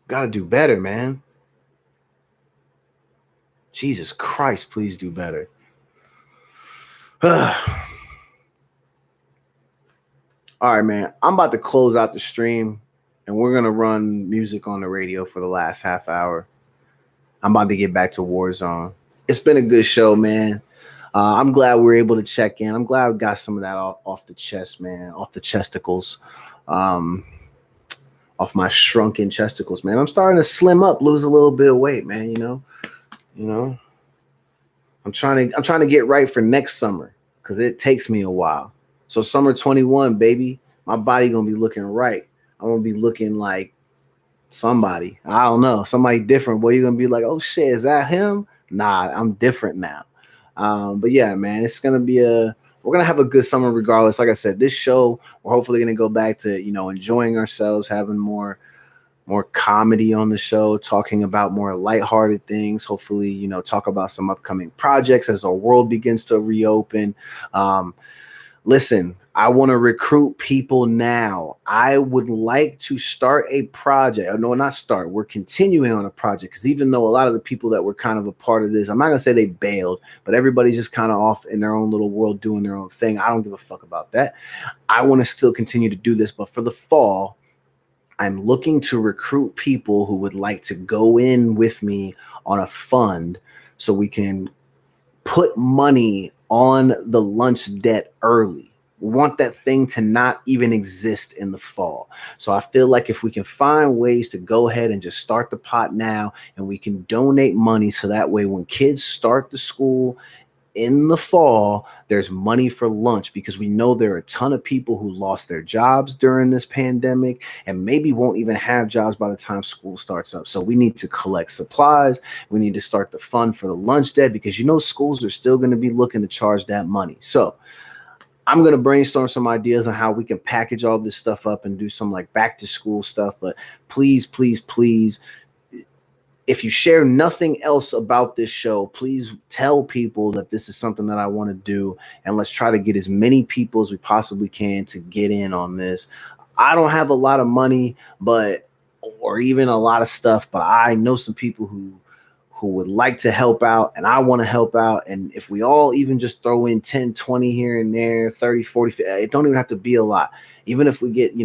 Gotta do better, man. Jesus Christ, please do better. All right, man. I'm about to close out the stream and we're going to run music on the radio for the last half hour. I'm about to get back to Warzone. It's been a good show, man. I'm glad we were able to check in. I'm glad we got some of that off the chest, man, off the chesticles, off my shrunken chesticles, man. I'm starting to slim up, lose a little bit of weight, man. You know. I'm trying to get right for next summer because it takes me a while. So summer 21, baby, my body gonna be looking right. I'm gonna be looking like somebody. I don't know, somebody different. Boy, you're gonna be like, oh shit, is that him? Nah, I'm different now. But yeah, man, it's gonna be we're gonna have a good summer regardless. Like I said, this show, we're hopefully gonna go back to enjoying ourselves, having more comedy on the show, talking about more lighthearted things. Hopefully, talk about some upcoming projects as our world begins to reopen. Listen, I want to recruit people now. I would like to start a project. No, not start. We're continuing on a project because even though a lot of the people that were kind of a part of this, I'm not going to say they bailed, but everybody's just kind of off in their own little world doing their own thing. I don't give a fuck about that. I want to still continue to do this, but for the fall, I'm looking to recruit people who would like to go in with me on a fund so we can put money on the lunch debt early. We want that thing to not even exist in the fall. So I feel like if we can find ways to go ahead and just start the pot now and we can donate money so that way when kids start the school in the fall, there's money for lunch because we know there are a ton of people who lost their jobs during this pandemic and maybe won't even have jobs by the time school starts up. So we need to collect supplies. We need to start the fund for the lunch debt because schools are still going to be looking to charge that money. So I'm going to brainstorm some ideas on how we can package all this stuff up and do some like back to school stuff. But please, please, please, if you share nothing else about this show, please tell people that this is something that I want to do. And let's try to get as many people as we possibly can to get in on this. I don't have a lot of money, or even a lot of stuff, but I know some people who would like to help out and I want to help out. And if we all even just throw in 10, 20 here and there, 30, 40, 50, it don't even have to be a lot. Even if we get,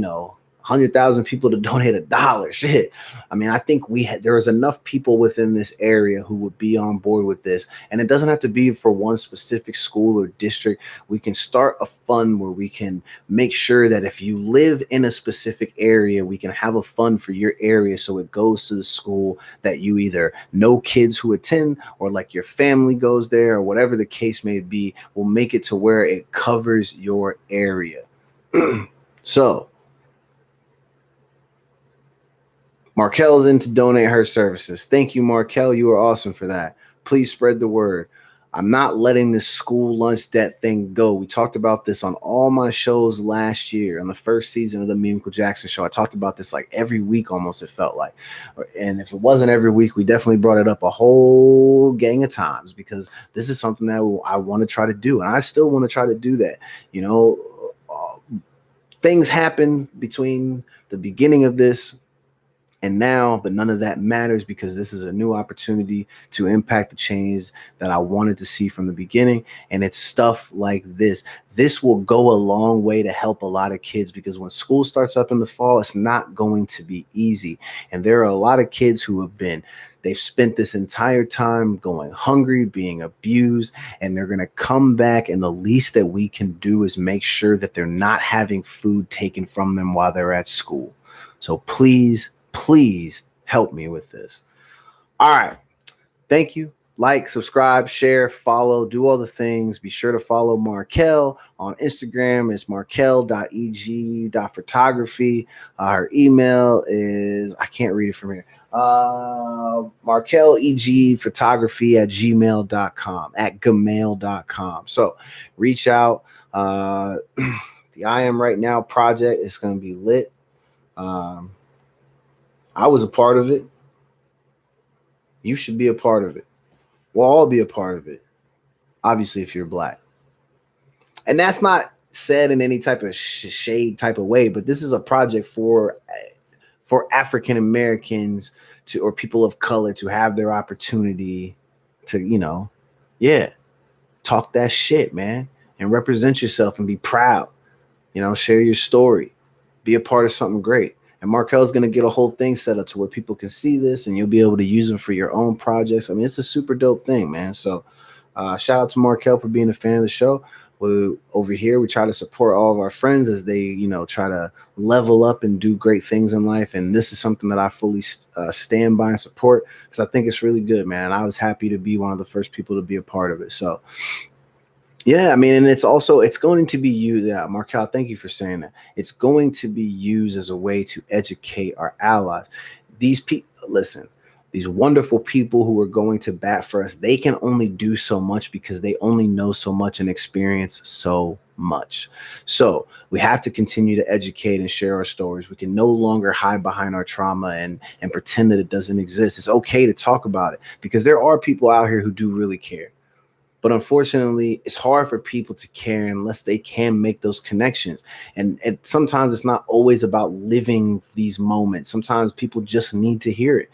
100,000 people to donate $1, shit. I mean, I think there is enough people within this area who would be on board with this. And it doesn't have to be for one specific school or district. We can start a fund where we can make sure that if you live in a specific area, we can have a fund for your area. So it goes to the school that you either know kids who attend or like your family goes there or whatever the case may be. We'll make it to where it covers your area. So, Markel's in to donate her services. Thank you, Markel. You are awesome for that. Please spread the word. I'm not letting this school lunch debt thing go. We talked about this on all my shows last year on the first season of the Michael Jackson show. I talked about this like every week almost, it felt like. And if it wasn't every week, we definitely brought it up a whole gang of times because this is something that I want to try to do. And I still want to try to do that. Things happen between the beginning of this and now, but none of that matters because this is a new opportunity to impact the change that I wanted to see from the beginning. And it's stuff like this. This will go a long way to help a lot of kids because when school starts up in the fall, it's not going to be easy. And there are a lot of kids who have been They've spent this entire time going hungry, being abused, and they're going to come back. And the least that we can do is make sure that they're not having food taken from them while they're at school. So please, please help me with this. All right. Thank you. Like, subscribe, share, follow, do all the things. Be sure to follow Markel on Instagram. It's markel.eg.photography. Her email is, I can't read it from here. markelegphotography@gmail.com, at gmail.com. So reach out. The I Am Right Now project is going to be lit. I was a part of it. You should be a part of it. We'll all be a part of it, obviously, if you're Black. And that's not said in any type of shade type of way, but this is a project for African Americans to, or people of color, to have their opportunity to, talk that shit, man, and represent yourself and be proud. Share your story, be a part of something great. And Markel's going to get a whole thing set up to where people can see this, and you'll be able to use them for your own projects. I mean, it's a super dope thing, man. So shout out to Markel for being a fan of the show. Over here, we try to support all of our friends as they, try to level up and do great things in life. And this is something that I fully stand by and support, because I think it's really good, man. I was happy to be one of the first people to be a part of it. So yeah, I mean, and it's going to be used. Yeah, Markel, thank you for saying that. It's going to be used as a way to educate our allies. These people, listen, these wonderful people who are going to bat for us, they can only do so much because they only know so much and experience so much. So we have to continue to educate and share our stories. We can no longer hide behind our trauma and pretend that it doesn't exist. It's okay to talk about it, because there are people out here who do really care. But unfortunately, it's hard for people to care unless they can make those connections. And sometimes it's not always about living these moments. Sometimes people just need to hear it.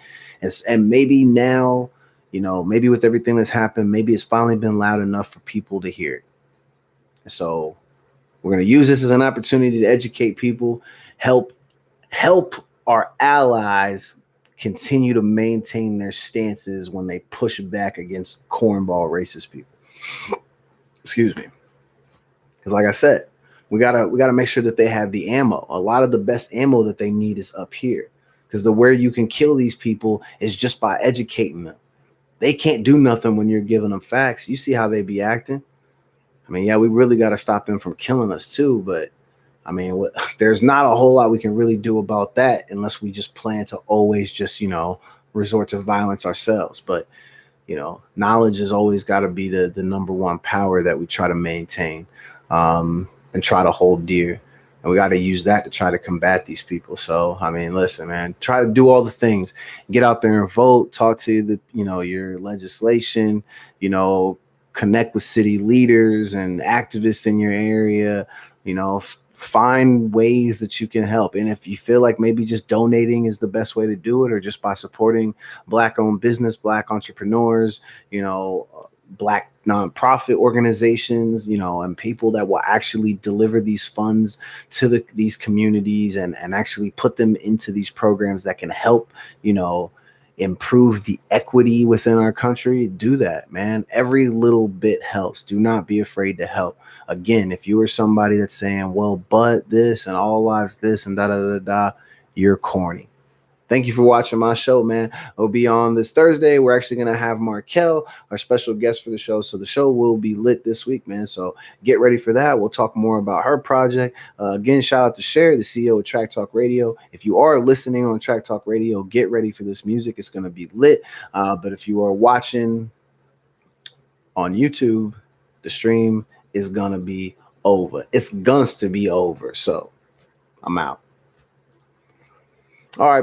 And maybe now, maybe with everything that's happened, maybe it's finally been loud enough for people to hear it. And so we're going to use this as an opportunity to educate people, help our allies continue to maintain their stances when they push back against cornball racist people. Excuse me. Because like I said, we gotta make sure that they have the ammo. A lot of the best ammo that they need is up here, because where you can kill these people is just by educating them. They can't do nothing when you're giving them facts. You see how they be acting. I mean, yeah, we really got to stop them from killing us too. But I mean, there's not a whole lot we can really do about that unless we just plan to always just, resort to violence ourselves. But knowledge has always got to be the number one power that we try to maintain and try to hold dear. And we got to use that to try to combat these people. So, I mean, listen, man, try to do all the things. Get out there and vote. Talk to your legislation, connect with city leaders and activists in your area, find ways that you can help. And if you feel like maybe just donating is the best way to do it, or just by supporting Black-owned business, Black entrepreneurs, Black nonprofit organizations, and people that will actually deliver these funds to these communities and actually put them into these programs that can help, improve the equity within our country, do that, man. Every little bit helps. Do not be afraid to help. Again, if you are somebody that's saying, well, but this and all lives this and da, you're corny. Thank you for watching my show, man. It'll be on this Thursday. We're actually going to have Markel, our special guest for the show. So the show will be lit this week, man. So get ready for that. We'll talk more about her project. Again, shout out to Sherry, the CEO of Track Talk Radio. If you are listening on Track Talk Radio, get ready for this music. It's going to be lit. But if you are watching on YouTube, the stream is going to be over. It's going to be over. So I'm out. All right.